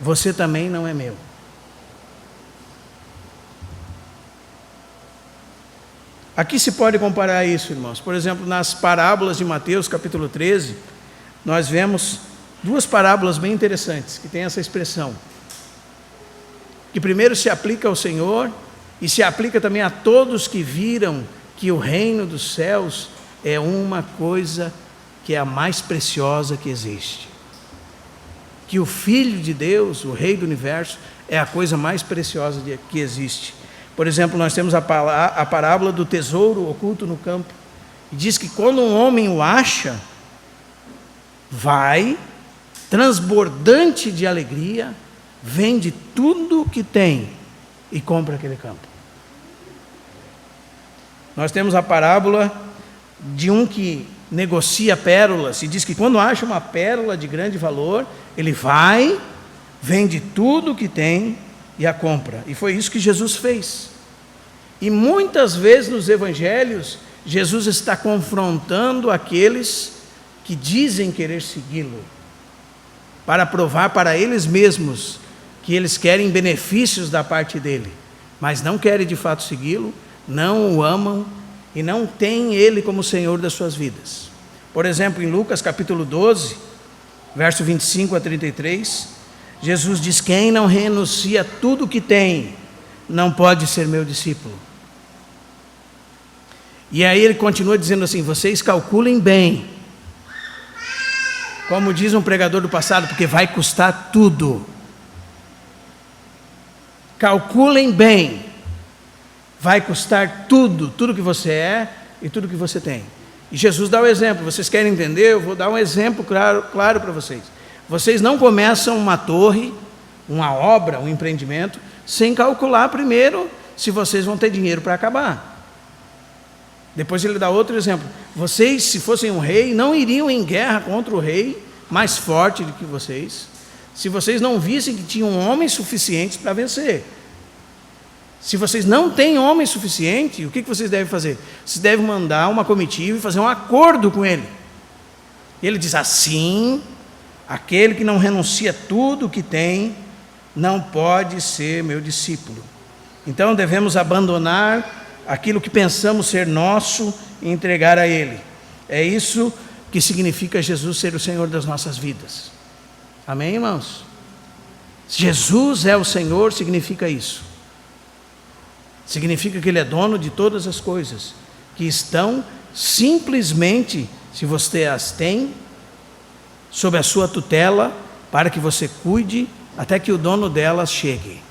você também não é meu. Aqui se pode comparar isso, irmãos. Por exemplo, nas parábolas de Mateus, capítulo 13, nós vemos duas parábolas bem interessantes, que tem essa expressão, que primeiro se aplica ao Senhor, e se aplica também a todos que viram que o reino dos céus é uma coisa que é a mais preciosa que existe. Que o Filho de Deus, o Rei do Universo, é a coisa mais preciosa que existe. Por exemplo, nós temos a parábola do tesouro oculto no campo. E diz que quando um homem o acha, vai, transbordante de alegria, vende tudo o que tem e compra aquele campo. Nós temos a parábola de um que negocia pérolas, e diz que quando acha uma pérola de grande valor, ele vai, vende tudo o que tem e a compra. E foi isso que Jesus fez. E muitas vezes nos evangelhos, Jesus está confrontando aqueles que dizem querer segui-lo, para provar para eles mesmos que eles querem benefícios da parte dele, mas não querem de fato segui-lo, não o amam e não têm Ele como Senhor das suas vidas. Por exemplo, em Lucas capítulo 12, verso 25 a 33, Jesus diz: quem não renuncia a tudo que tem, não pode ser meu discípulo. E aí ele continua dizendo assim: vocês calculem bem, como diz um pregador do passado, porque vai custar tudo. Calculem bem, vai custar tudo, tudo que você é e tudo que você tem. E Jesus dá o exemplo. Vocês querem entender? Eu vou dar um exemplo claro para vocês. Vocês não começam uma torre, uma obra, um empreendimento, sem calcular primeiro se vocês vão ter dinheiro para acabar. Depois ele dá outro exemplo. Vocês, se fossem um rei, não iriam em guerra contra o rei mais forte do que vocês, se vocês não vissem que tinham homens suficientes para vencer. Se vocês não têm homens suficientes, o que vocês devem fazer? Vocês devem mandar uma comitiva e fazer um acordo com ele. E ele diz assim: aquele que não renuncia tudo o que tem, não pode ser meu discípulo. Então devemos abandonar aquilo que pensamos ser nosso e entregar a ele. É isso que significa Jesus ser o Senhor das nossas vidas. Amém, irmãos? Jesus é o Senhor, significa isso. Significa que Ele é dono de todas as coisas, que estão simplesmente, se você as tem, sob a sua tutela, para que você cuide até que o dono delas chegue.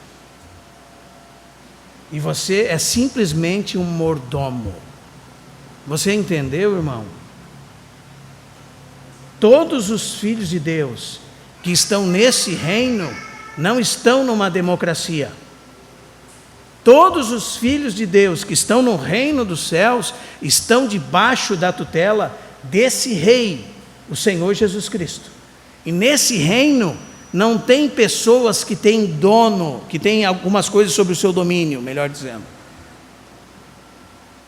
E você é simplesmente um mordomo. Você entendeu, irmão? Todos os filhos de Deus que estão nesse reino não estão numa democracia. Todos os filhos de Deus que estão no reino dos céus estão debaixo da tutela desse rei, o Senhor Jesus Cristo. E nesse reino não tem pessoas que têm dono, que têm algumas coisas sobre o seu domínio, melhor dizendo.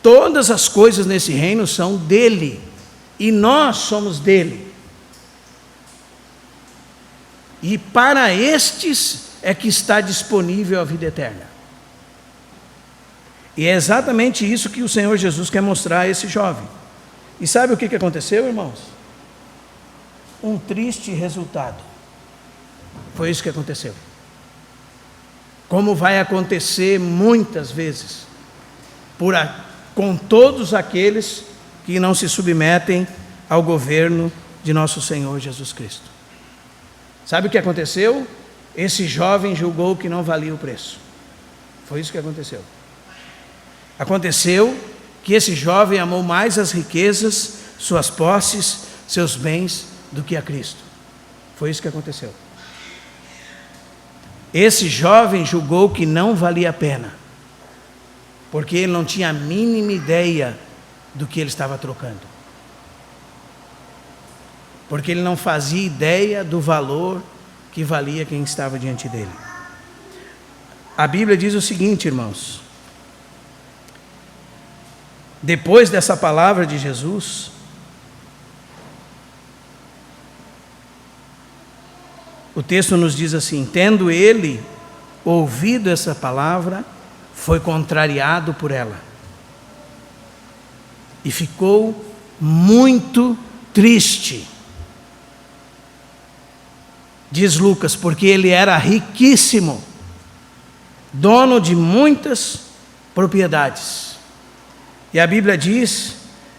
Todas as coisas nesse reino são dele, e nós somos dele. E para estes é que está disponível a vida eterna. E é exatamente isso que o Senhor Jesus quer mostrar a esse jovem. E sabe o que aconteceu, irmãos? Um triste resultado. Foi isso que aconteceu. Como vai acontecer muitas vezes, com todos aqueles que não se submetem ao governo de nosso Senhor Jesus Cristo. Sabe o que aconteceu? Esse jovem julgou que não valia o preço. Foi isso que aconteceu. Aconteceu que esse jovem amou mais as riquezas, suas posses, seus bens, do que a Cristo. Foi isso que aconteceu. Esse jovem julgou que não valia a pena, porque ele não tinha a mínima ideia do que ele estava trocando. Porque ele não fazia ideia do valor que valia quem estava diante dele. A Bíblia diz o seguinte, irmãos: depois dessa palavra de Jesus, o texto nos diz assim: tendo ele ouvido essa palavra, foi contrariado por ela e ficou muito triste. Diz Lucas, porque ele era riquíssimo, dono de muitas propriedades. E a Bíblia diz: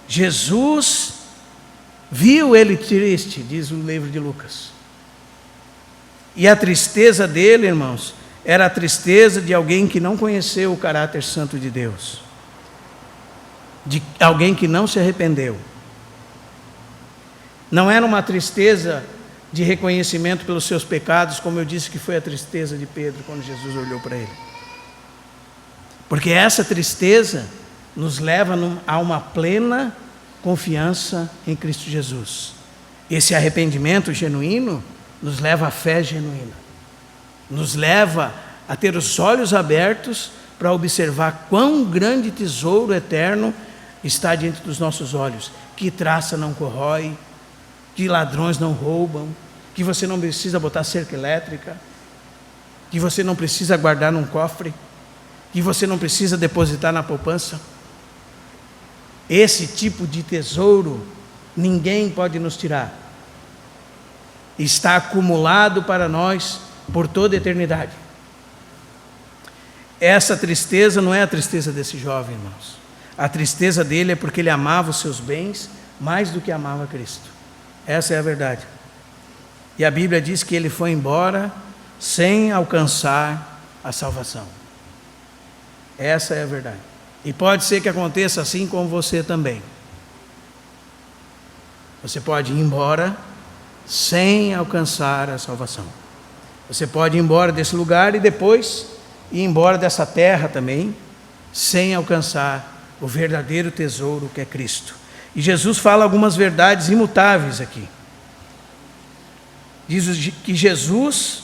Jesus viu ele triste, diz o livro de Lucas. E a tristeza dele, irmãos, era a tristeza de alguém que não conheceu o caráter santo de Deus, de alguém que não se arrependeu. Não era uma tristeza de reconhecimento pelos seus pecados, como eu disse que foi a tristeza de Pedro quando Jesus olhou para ele. Porque essa tristeza nos leva a uma plena confiança em Cristo Jesus. Esse arrependimento genuíno nos leva à fé genuína, nos leva a ter os olhos abertos para observar quão grande tesouro eterno está diante dos nossos olhos, que traça não corrói, que ladrões não roubam, que você não precisa botar cerca elétrica, que você não precisa guardar num cofre, que você não precisa depositar na poupança. Esse tipo de tesouro ninguém pode nos tirar. Está acumulado para nós por toda a eternidade. Essa tristeza não é a tristeza desse jovem, irmãos. A tristeza dele é porque ele amava os seus bens mais do que amava Cristo. Essa é a verdade. E a Bíblia diz que ele foi embora sem alcançar a salvação. Essa é a verdade. E pode ser que aconteça assim com você também. Você pode ir embora sem alcançar a salvação. Você pode ir embora desse lugar e depois ir embora dessa terra também, sem alcançar o verdadeiro tesouro que é Cristo. E Jesus fala algumas verdades imutáveis aqui. Diz que Jesus,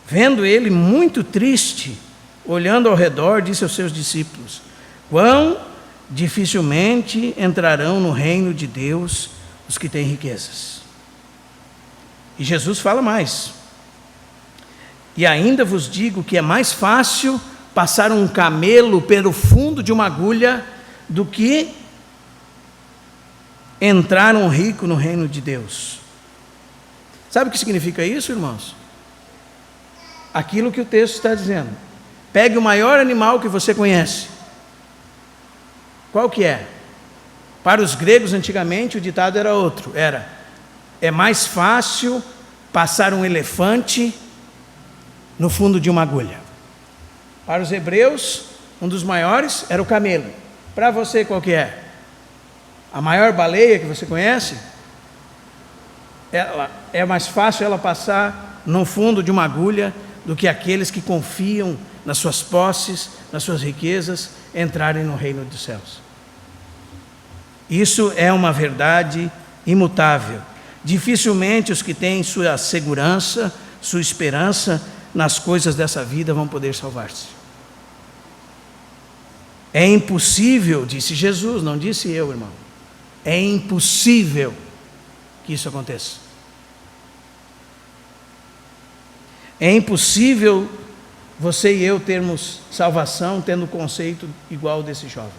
vendo ele muito triste, olhando ao redor, disse aos seus discípulos: quão dificilmente entrarão no reino de Deus os que têm riquezas. E Jesus fala mais: e ainda vos digo que é mais fácil passar um camelo pelo fundo de uma agulha do que entrar um rico no reino de Deus. Sabe o que significa isso, irmãos? Aquilo que o texto está dizendo. Pegue o maior animal que você conhece. Qual que é? Para os gregos antigamente o ditado era outro. É mais fácil passar um elefante no fundo de uma agulha. Para os hebreus, um dos maiores era o camelo. Para você, qual que é? A maior baleia que você conhece? É mais fácil ela passar no fundo de uma agulha do que aqueles que confiam nas suas posses, nas suas riquezas, entrarem no reino dos céus. Isso é uma verdade imutável. Dificilmente os que têm sua segurança, sua esperança nas coisas dessa vida vão poder salvar-se. É impossível, disse Jesus, não disse eu, irmão. É impossível que isso aconteça. É impossível você e eu termos salvação tendo o conceito igual desse jovem.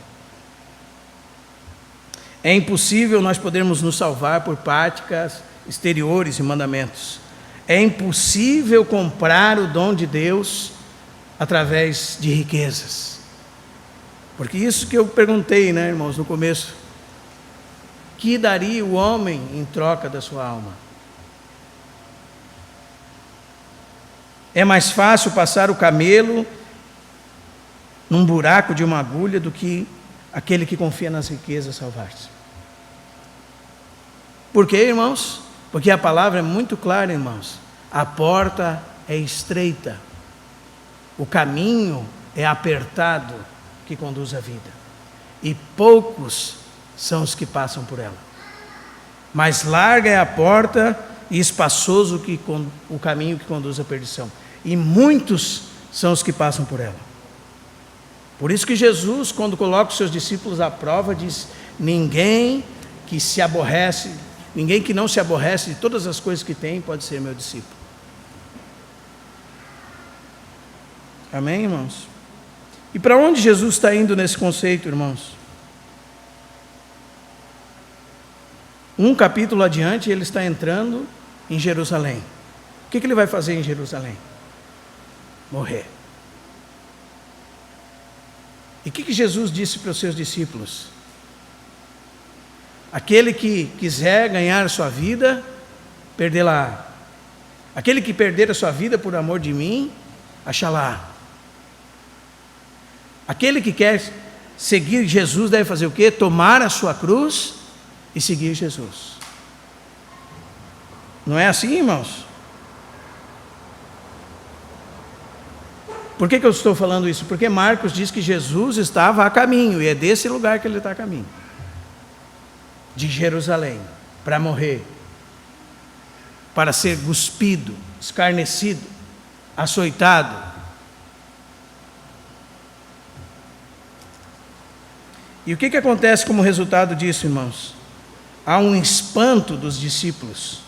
É impossível nós podermos nos salvar por práticas exteriores e mandamentos. É impossível comprar o dom de Deus através de riquezas. Porque isso que eu perguntei, né, irmãos, no começo. Que daria o homem em troca da sua alma? É mais fácil passar o camelo num buraco de uma agulha do que aquele que confia nas riquezas salvar-se. Por quê, irmãos? Porque a palavra é muito clara, irmãos. A porta é estreita. O caminho é apertado que conduz à vida. E poucos são os que passam por ela. Mais larga é a porta e espaçoso o caminho que conduz à perdição. E muitos são os que passam por ela. Por isso que Jesus, quando coloca os seus discípulos à prova, diz: ninguém que não se aborrece de todas as coisas que tem, pode ser meu discípulo. Amém, irmãos? E para onde Jesus está indo nesse conceito, irmãos? Um capítulo adiante, ele está entrando em Jerusalém. O que ele vai fazer em Jerusalém? Morrer. E o que Jesus disse para os seus discípulos? Aquele que quiser ganhar a sua vida, perdê-la. Aquele que perder a sua vida por amor de mim, achá-la. Aquele que quer seguir Jesus deve fazer o quê? Tomar a sua cruz e seguir Jesus. Não é assim, irmãos? Por que eu estou falando isso? Porque Marcos diz que Jesus estava a caminho, e é desse lugar que ele está a caminho. De Jerusalém, para morrer, para ser cuspido, escarnecido, açoitado. E o que acontece como resultado disso, irmãos? Há um espanto dos discípulos.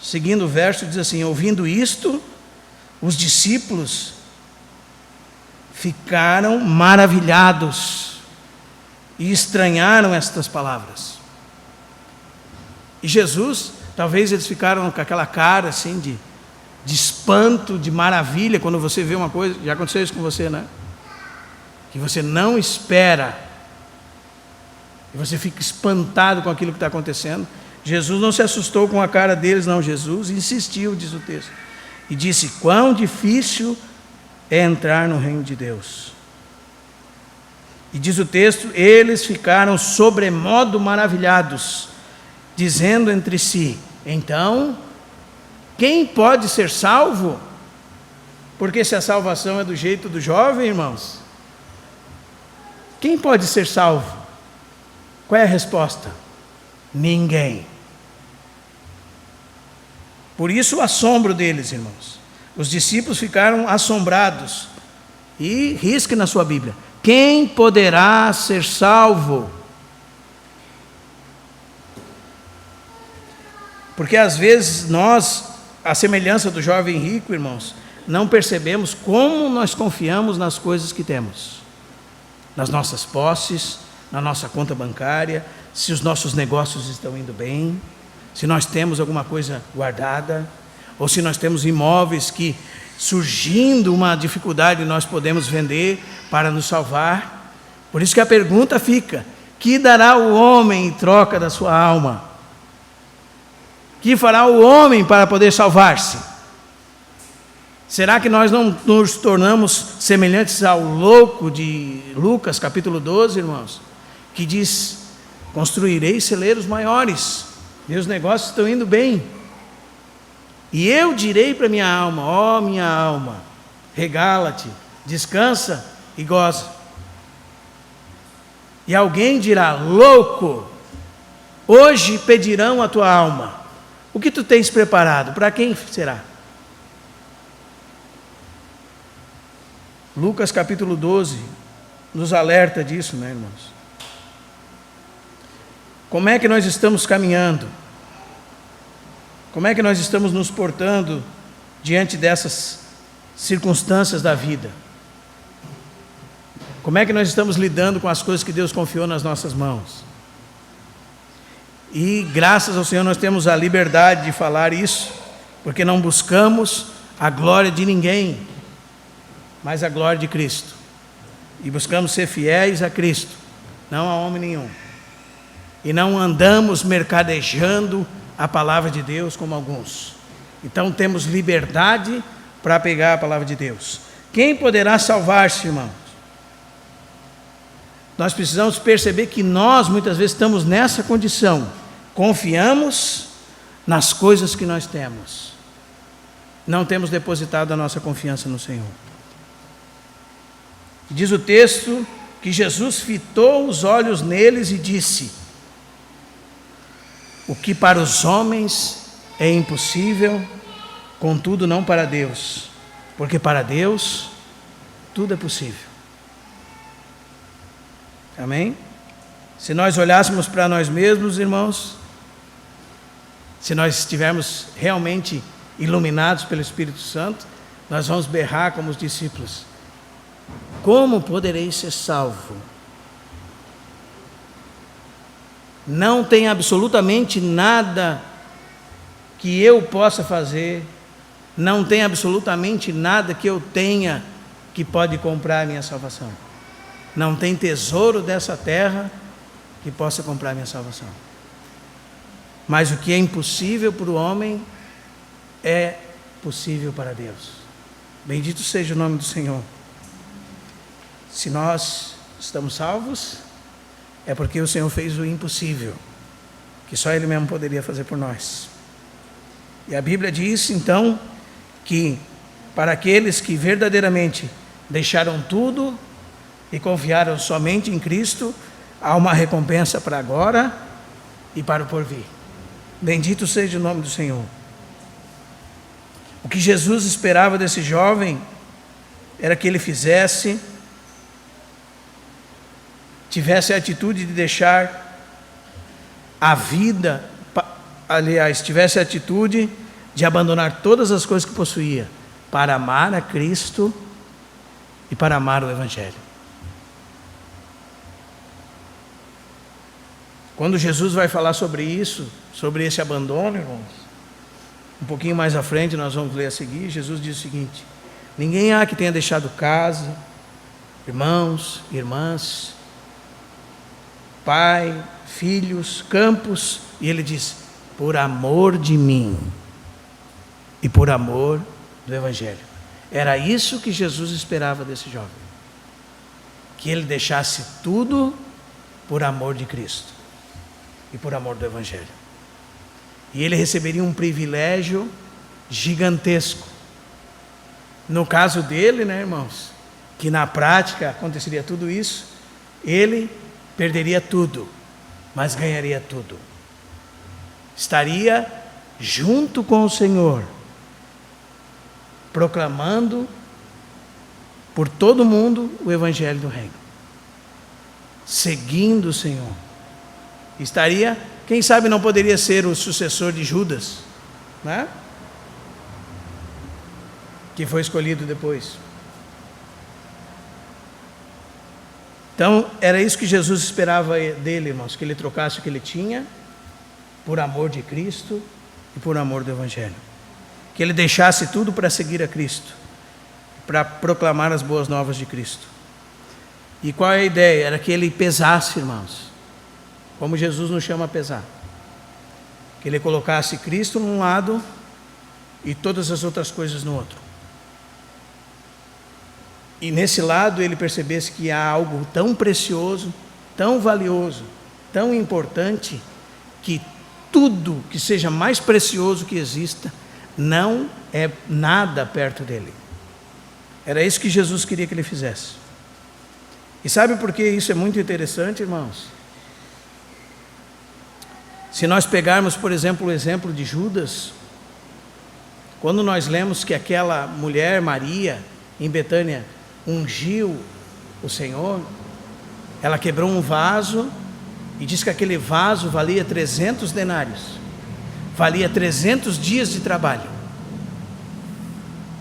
Seguindo o verso, diz assim: ouvindo isto, os discípulos ficaram maravilhados e estranharam estas palavras. E Jesus, talvez eles ficaram com aquela cara assim de espanto, de maravilha, quando você vê uma coisa. Já aconteceu isso com você, né? Que você não espera, e você fica espantado com aquilo que está acontecendo. Jesus não se assustou com a cara deles, não. Jesus insistiu, diz o texto, e disse: quão difícil é entrar no reino de Deus. E diz o texto: eles ficaram sobremodo maravilhados, dizendo entre si: então, quem pode ser salvo? Porque se a salvação é do jeito do jovem, irmãos, quem pode ser salvo? Qual é a resposta? Ninguém. Por isso o assombro deles, irmãos. Os discípulos ficaram assombrados. E risque na sua Bíblia: quem poderá ser salvo? Porque às vezes nós, à semelhança do jovem rico, irmãos, não percebemos como nós confiamos nas coisas que temos, nas nossas posses, na nossa conta bancária, se os nossos negócios estão indo bem, se nós temos alguma coisa guardada, ou se nós temos imóveis que, surgindo uma dificuldade, nós podemos vender para nos salvar. Por isso que a pergunta fica: que dará o homem em troca da sua alma? Que fará o homem para poder salvar-se? Será que nós não nos tornamos semelhantes ao louco de Lucas capítulo 12, irmãos? Que diz: construirei celeiros maiores, meus negócios estão indo bem, e eu direi para minha alma: ó minha alma, regala-te, descansa e goza. E alguém dirá: louco, hoje pedirão a tua alma. O que tu tens preparado? Para quem será? Lucas capítulo 12 nos alerta disso, né, irmãos? Como é que nós estamos caminhando? Como é que nós estamos nos portando diante dessas circunstâncias da vida? Como é que nós estamos lidando com as coisas que Deus confiou nas nossas mãos? E graças ao Senhor nós temos a liberdade de falar isso, porque não buscamos a glória de ninguém, mas a glória de Cristo. E buscamos ser fiéis a Cristo, não a homem nenhum. E não andamos mercadejando a palavra de Deus como alguns. Então temos liberdade para pegar a palavra de Deus. Quem poderá salvar-se, irmãos? Nós precisamos perceber que nós muitas vezes estamos nessa condição. Confiamos nas coisas que nós temos. Não temos depositado a nossa confiança no Senhor. Diz o texto que Jesus fitou os olhos neles e disse: o que para os homens é impossível, contudo não para Deus, porque para Deus tudo é possível. Amém? Se nós olhássemos para nós mesmos, irmãos, se nós estivermos realmente iluminados pelo Espírito Santo, nós vamos berrar como os discípulos: como poderei ser salvo? Não tem absolutamente nada que eu possa fazer, não tem absolutamente nada que eu tenha que pode comprar a minha salvação. Não tem tesouro dessa terra que possa comprar a minha salvação. Mas o que é impossível para o homem é possível para Deus. Bendito seja o nome do Senhor. Se nós estamos salvos, é porque o Senhor fez o impossível, que só Ele mesmo poderia fazer por nós. E a Bíblia diz, então, que para aqueles que verdadeiramente deixaram tudo e confiaram somente em Cristo, há uma recompensa para agora e para o porvir. Bendito seja o nome do Senhor. O que Jesus esperava desse jovem era que ele tivesse a atitude de deixar a vida, tivesse a atitude de abandonar todas as coisas que possuía para amar a Cristo e para amar o Evangelho. Quando Jesus vai falar sobre isso, sobre esse abandono, irmãos, Um pouquinho mais à frente, nós vamos ler a seguir, Jesus diz o seguinte: ninguém há que tenha deixado casa, irmãos, irmãs, pai, filhos, campos, e ele diz, por amor de mim e por amor do Evangelho. Era isso que Jesus esperava desse jovem, que ele deixasse tudo por amor de Cristo e por amor do Evangelho. E ele receberia um privilégio gigantesco. No caso dele, né, irmãos, que na prática aconteceria tudo isso, ele perderia tudo, mas ganharia tudo. Estaria junto com o Senhor, proclamando por todo mundo o Evangelho do Reino, seguindo o Senhor. Estaria, quem sabe não poderia ser o sucessor de Judas, né? Que foi escolhido depois. Então, era isso que Jesus esperava dele, irmãos, que ele trocasse o que ele tinha por amor de Cristo e por amor do Evangelho. Que ele deixasse tudo para seguir a Cristo, para proclamar as boas novas de Cristo. E qual é a ideia? Era que ele pesasse, irmãos, como Jesus nos chama a pesar. Que ele colocasse Cristo num lado e todas as outras coisas no outro. E nesse lado ele percebesse que há algo tão precioso, tão valioso, tão importante, que tudo que seja mais precioso que exista, não é nada perto dele. Era isso que Jesus queria que ele fizesse. E sabe por que isso é muito interessante, irmãos? Se nós pegarmos, por exemplo, o exemplo de Judas, quando nós lemos que aquela mulher, Maria, em Betânia, ungiu o Senhor, ela quebrou um vaso e diz que aquele vaso valia 300 denários, valia 300 dias de trabalho.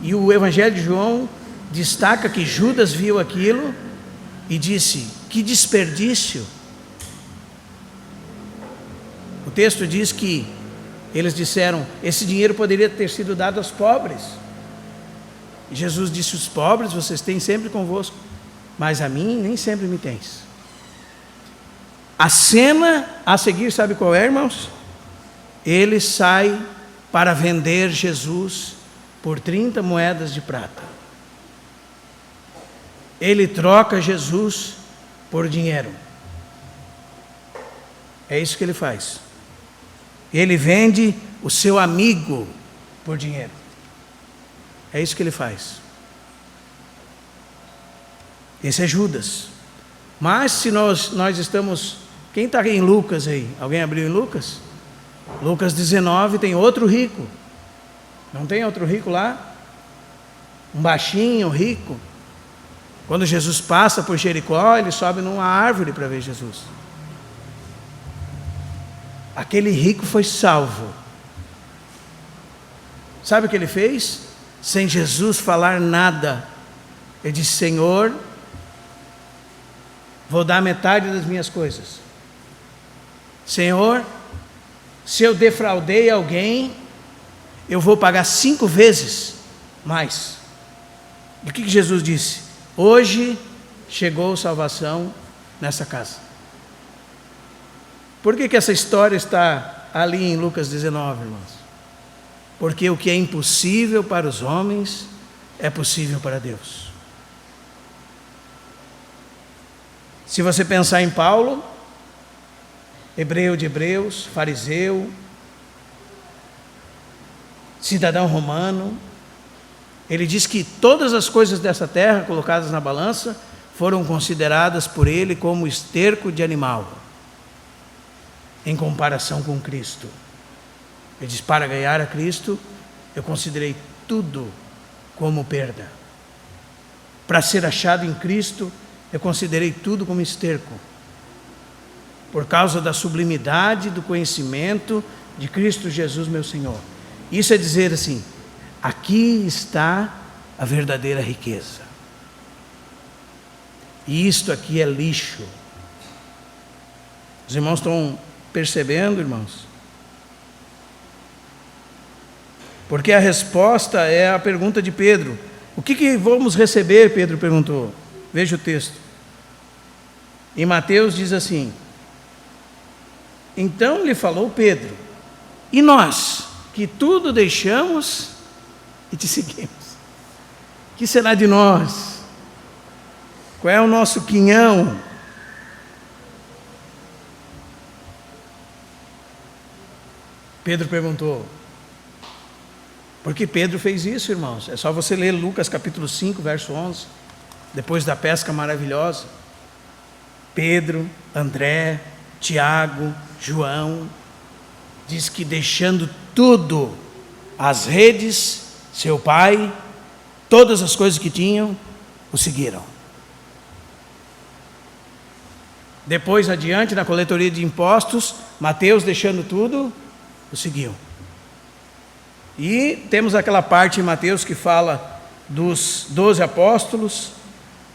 E o Evangelho de João destaca que Judas viu aquilo e disse, que desperdício. O texto diz que eles disseram, esse dinheiro poderia ter sido dado aos pobres. E Jesus disse, os pobres vocês têm sempre convosco, mas a mim nem sempre me tens. A cena a seguir, sabe qual é, irmãos? Ele sai para vender Jesus por 30 moedas de prata. Ele troca Jesus por dinheiro. É isso que ele faz. Ele vende o seu amigo por dinheiro. É isso que ele faz. Esse é Judas. Mas se nós estamos... Quem está em Lucas aí? Alguém abriu em Lucas? Lucas 19 tem outro rico. Não tem outro rico lá? Um baixinho, rico. Quando Jesus passa por Jericó, ele sobe numa árvore para ver Jesus. Aquele rico foi salvo. Sabe o que ele fez? Sem Jesus falar nada, ele disse, Senhor, vou dar metade das minhas coisas. Senhor, se eu defraudei alguém, eu vou pagar 5 vezes mais. E o que Jesus disse? Hoje chegou salvação nessa casa. Por que essa história está ali em Lucas 19, irmãos? Porque o que é impossível para os homens é possível para Deus. Se você pensar em Paulo, hebreu de hebreus, fariseu, cidadão romano, ele diz que todas as coisas dessa terra colocadas na balança foram consideradas por ele como esterco de animal, em comparação com Cristo. Ele diz, para ganhar a Cristo, eu considerei tudo como perda. Para ser achado em Cristo, eu considerei tudo como esterco. Por causa da sublimidade do conhecimento de Cristo Jesus, meu Senhor. Isso é dizer assim, aqui está a verdadeira riqueza. E isto aqui é lixo. Os irmãos estão percebendo, irmãos? Porque a resposta é a pergunta de Pedro. O que vamos receber? Pedro perguntou. Veja o texto. Em Mateus diz assim: então lhe falou Pedro: e nós, que tudo deixamos e te seguimos? Que será de nós? Qual é o nosso quinhão? Pedro perguntou. Porque Pedro fez isso, irmãos. É só você ler Lucas capítulo 5, verso 11. Depois da pesca maravilhosa. Pedro, André, Tiago, João, diz que deixando tudo, as redes, seu pai, todas as coisas que tinham, o seguiram. Depois adiante, na coletoria de impostos, Mateus, deixando tudo, o seguiu. E temos aquela parte em Mateus que fala dos 12 apóstolos,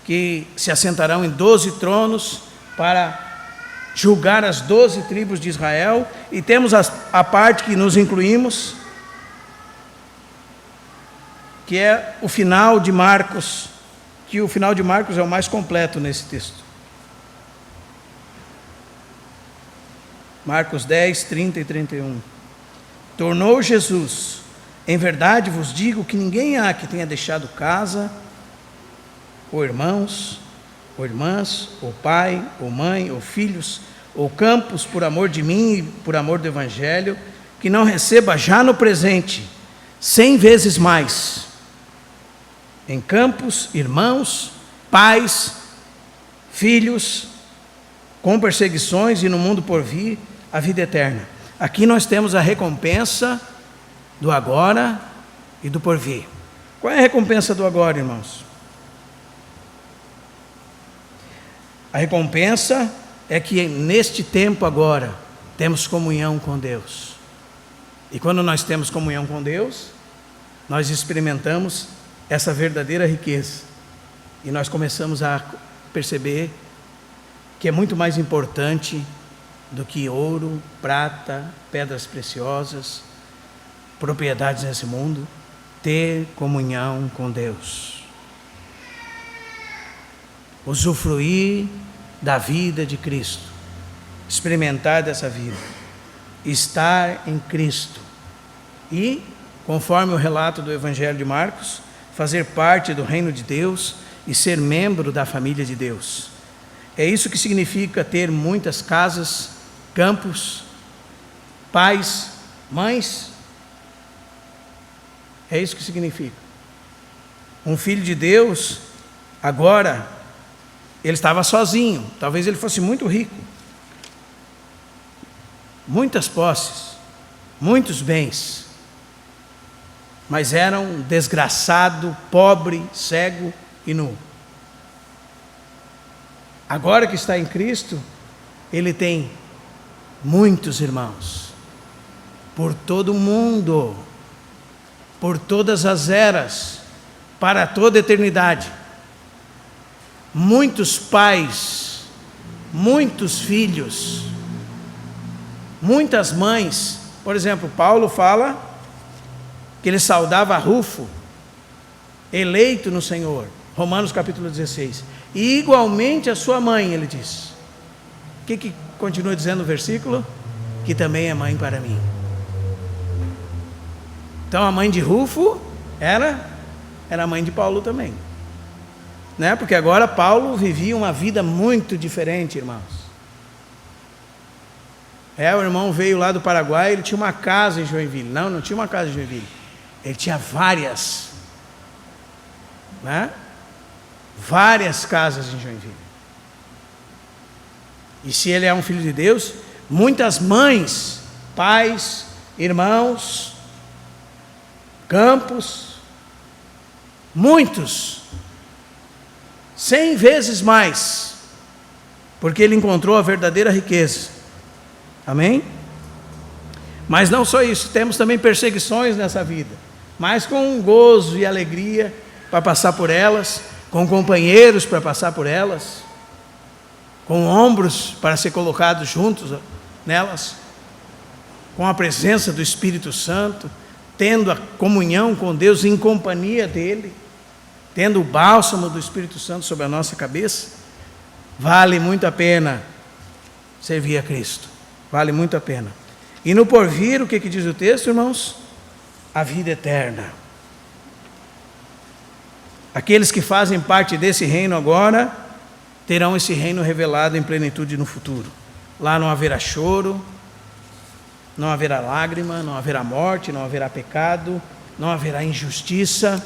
que se assentarão em 12 tronos para julgar as 12 tribos de Israel. E temos a parte que nos incluímos, que é o final de Marcos, que o final de Marcos é o mais completo nesse texto. Marcos 10, 30 e 31. Tornou Jesus: em verdade vos digo que ninguém há que tenha deixado casa, ou irmãos, ou irmãs, ou pai, ou mãe, ou filhos, ou campos, por amor de mim e por amor do Evangelho, que não receba já no presente 100 vezes mais, em campos, irmãos, pais, filhos, com perseguições, e no mundo por vir, a vida eterna. Aqui nós temos a recompensa do agora e do porvir. Qual é a recompensa do agora, irmãos? A recompensa é que neste tempo agora temos comunhão com Deus. E quando nós temos comunhão com Deus, nós experimentamos essa verdadeira riqueza. E nós começamos a perceber que é muito mais importante do que ouro, prata, pedras preciosas, propriedades nesse mundo, ter comunhão com Deus. Usufruir da vida de Cristo, experimentar dessa vida, estar em Cristo e, conforme o relato do Evangelho de Marcos, fazer parte do reino de Deus e ser membro da família de Deus. É isso que significa ter muitas casas, campos, pais, mães. É isso que significa. Um filho de Deus, agora, ele estava sozinho, talvez ele fosse muito rico, muitas posses, muitos bens, mas era um desgraçado, pobre, cego e nu. Agora que está em Cristo, ele tem muitos irmãos, por todo o mundo, por todas as eras, para toda a eternidade. Muitos pais, muitos filhos, muitas mães. Por exemplo, Paulo fala que ele saudava Rufo, eleito no Senhor, Romanos capítulo 16, e igualmente a sua mãe, ele diz. O que continua dizendo o versículo? Que também é mãe para mim. Então a mãe de Rufo era a mãe de Paulo também, né? Porque agora Paulo vivia uma vida muito diferente, irmãos. O irmão veio lá do Paraguai, ele tinha uma casa em Joinville. Não tinha uma casa em Joinville, ele tinha várias, né? Várias casas em Joinville. E se ele é um filho de Deus, muitas mães, pais, irmãos, campos, muitos, 100 vezes mais, porque ele encontrou a verdadeira riqueza. Amém? Mas não só isso, temos também perseguições nessa vida, mas com gozo e alegria para passar por elas, com companheiros para passar por elas, com ombros para ser colocados juntos nelas, com a presença do Espírito Santo, tendo a comunhão com Deus, em companhia dEle, tendo o bálsamo do Espírito Santo sobre a nossa cabeça, vale muito a pena servir a Cristo. Vale muito a pena. E no porvir, o que diz o texto, irmãos? A vida eterna. Aqueles que fazem parte desse reino agora, terão esse reino revelado em plenitude no futuro. Lá não haverá choro, não haverá lágrima, não haverá morte, não haverá pecado, não haverá injustiça.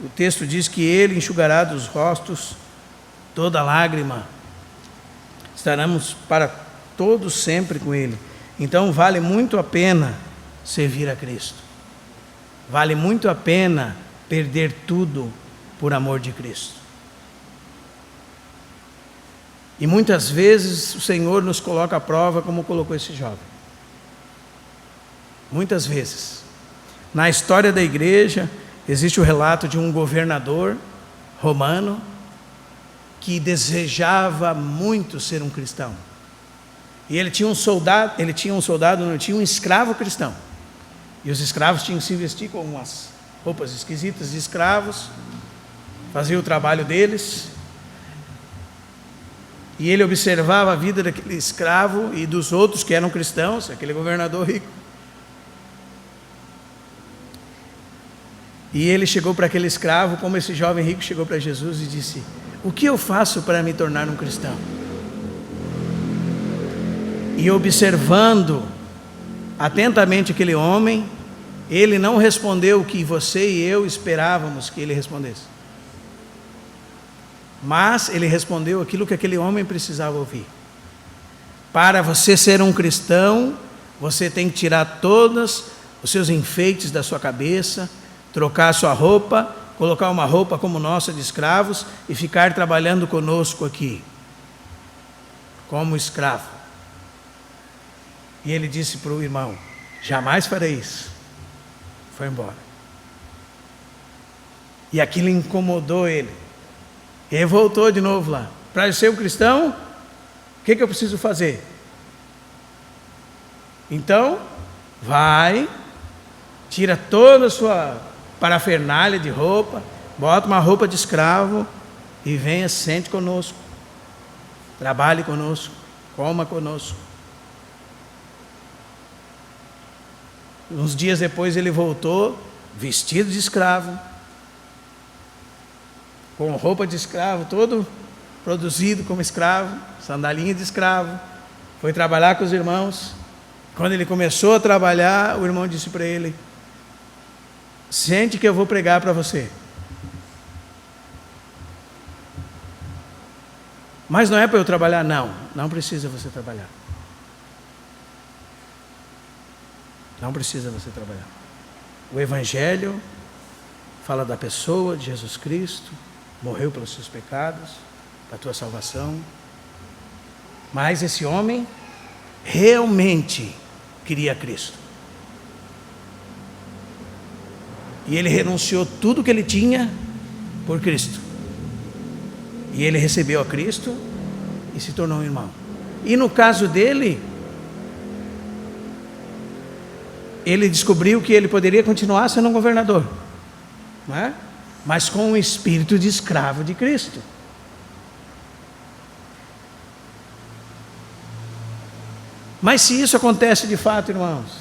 O texto diz que Ele enxugará dos rostos toda lágrima. Estaremos para todos sempre com Ele. Então vale muito a pena servir a Cristo. Vale muito a pena perder tudo por amor de Cristo. E muitas vezes o Senhor nos coloca à prova como colocou esse jovem. Muitas vezes. Na história da igreja, existe o relato de um governador romano que desejava muito ser um cristão. E ele tinha um escravo cristão. E os escravos tinham que se vestir com umas roupas esquisitas de escravos, faziam o trabalho deles. E ele observava a vida daquele escravo e dos outros que eram cristãos, aquele governador rico. E ele chegou para aquele escravo, como esse jovem rico chegou para Jesus e disse: o que eu faço para me tornar um cristão? E observando atentamente aquele homem, ele não respondeu o que você e eu esperávamos que ele respondesse. Mas ele respondeu aquilo que aquele homem precisava ouvir. Para você ser um cristão, você tem que tirar todos os seus enfeites da sua cabeça, trocar a sua roupa, colocar uma roupa como nossa de escravos e ficar trabalhando conosco aqui, como escravo. E ele disse para o irmão: jamais farei isso. Foi embora. E aquilo incomodou ele. Ele voltou de novo lá. Para ser um cristão, o que eu preciso fazer? Então, vai, tira toda a sua parafernália de roupa, bota uma roupa de escravo e venha, sente conosco, trabalhe conosco, coma conosco. Uns dias depois ele voltou, vestido de escravo, com roupa de escravo, todo produzido como escravo, sandalinha de escravo, foi trabalhar com os irmãos. Quando ele começou a trabalhar, o irmão disse para ele: sente que eu vou pregar para você. Mas não é para eu trabalhar? Não, não precisa você trabalhar. Não precisa você trabalhar. O Evangelho fala da pessoa de Jesus Cristo, morreu pelos seus pecados, para a tua salvação. Mas esse homem realmente queria Cristo. E ele renunciou tudo que ele tinha por Cristo. E ele recebeu a Cristo e se tornou um irmão. E no caso dele, ele descobriu que ele poderia continuar sendo um governador, não é? Mas com o espírito de escravo de Cristo. Mas se isso acontece de fato, irmãos,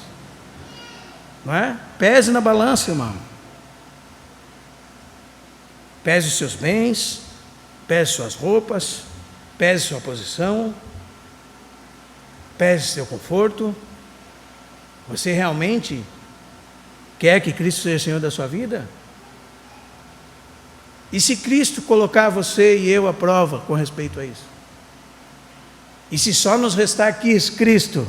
não é? Pese na balança, irmão. Pese os seus bens, pese suas roupas, pese sua posição, pese seu conforto. Você realmente quer que Cristo seja Senhor da sua vida? E se Cristo colocar você e eu à prova com respeito a isso? E se só nos restar aqui Cristo?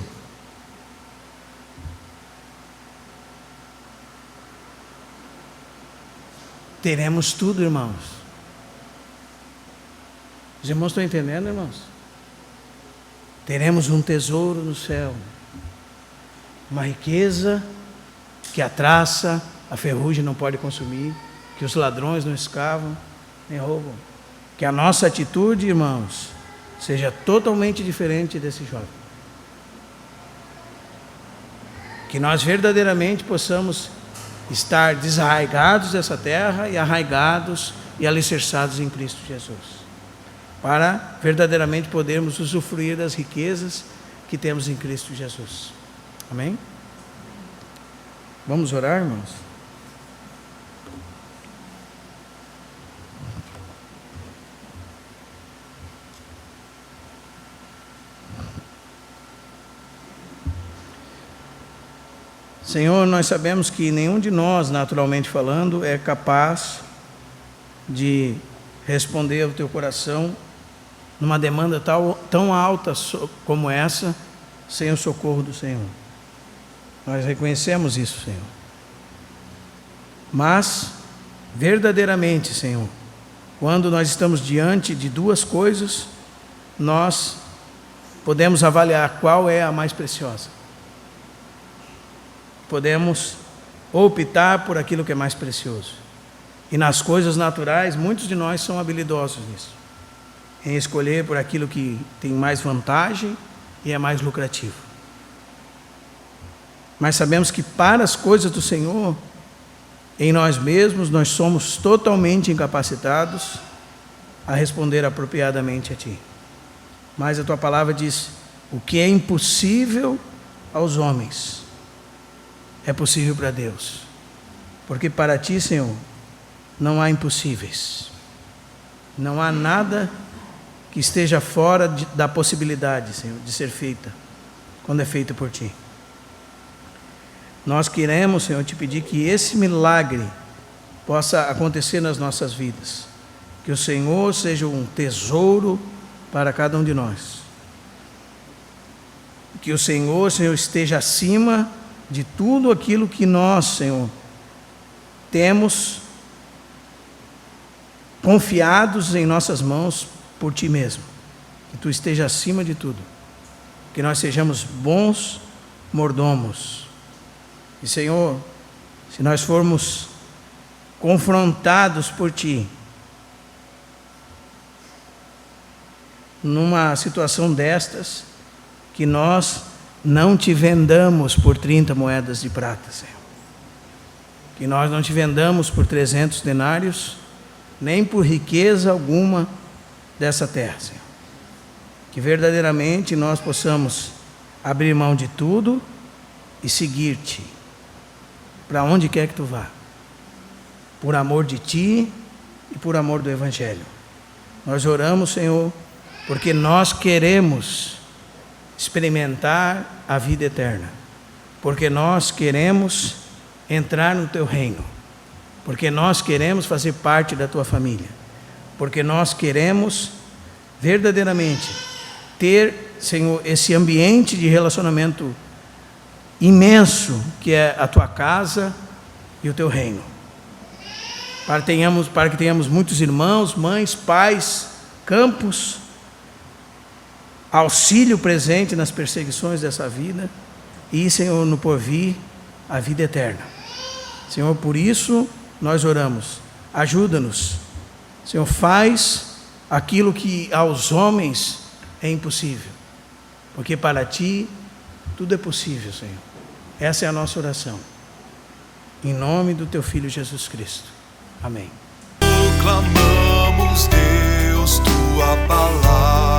Teremos tudo, irmãos. Os irmãos estão entendendo, irmãos? Teremos um tesouro no céu. Uma riqueza que a traça, a ferrugem não pode consumir, que os ladrões não escavam, nem roubam. Que a nossa atitude, irmãos, seja totalmente diferente desse jovem. que nós verdadeiramente possamos estar desarraigados dessa terra e arraigados e alicerçados em Cristo Jesus, para verdadeiramente podermos usufruir das riquezas que temos em Cristo Jesus. Amém? Vamos orar, irmãos? Senhor, nós sabemos que nenhum de nós, naturalmente falando, é capaz de responder ao Teu coração numa demanda tão alta como essa, sem o socorro do Senhor. Nós reconhecemos isso, Senhor. Mas, verdadeiramente, Senhor, quando nós estamos diante de duas coisas, nós podemos avaliar qual é a mais preciosa. Podemos optar por aquilo que é mais precioso. E nas coisas naturais, muitos de nós são habilidosos nisso, em escolher por aquilo que tem mais vantagem e é mais lucrativo. Mas sabemos que para as coisas do Senhor, em nós mesmos, nós somos totalmente incapacitados a responder apropriadamente a Ti. Mas a Tua palavra diz: o que é impossível aos homens é possível para Deus, porque para Ti, Senhor, não há impossíveis, não há nada que esteja fora da possibilidade, Senhor, de ser feita, quando é feita por Ti. Nós queremos, Senhor, Te pedir que esse milagre possa acontecer nas nossas vidas, que o Senhor seja um tesouro para cada um de nós, que o Senhor, esteja acima de tudo aquilo que nós, Senhor, temos confiados em nossas mãos por Ti mesmo, que Tu esteja acima de tudo, que nós sejamos bons mordomos. E, Senhor, se nós formos confrontados por Ti numa situação destas, que nós não Te vendamos por 30 moedas de prata, Senhor. Que nós não Te vendamos por 300 denários, nem por riqueza alguma dessa terra, Senhor. Que verdadeiramente nós possamos abrir mão de tudo e seguir-Te, para onde quer que Tu vá, por amor de Ti e por amor do Evangelho. Nós oramos, Senhor, porque nós queremos experimentar a vida eterna, porque nós queremos entrar no Teu reino, porque nós queremos fazer parte da Tua família, porque nós queremos verdadeiramente ter, Senhor, esse ambiente de relacionamento imenso que é a Tua casa e o Teu reino, para que tenhamos muitos irmãos, mães, pais, campos, auxílio presente nas perseguições dessa vida e, Senhor, no porvir, a vida eterna. Senhor, por isso nós oramos, ajuda-nos, Senhor, faz aquilo que aos homens é impossível, porque para Ti tudo é possível, Senhor. Essa é a nossa oração, em nome do Teu Filho Jesus Cristo. Amém. Proclamamos, Deus, Tua palavra.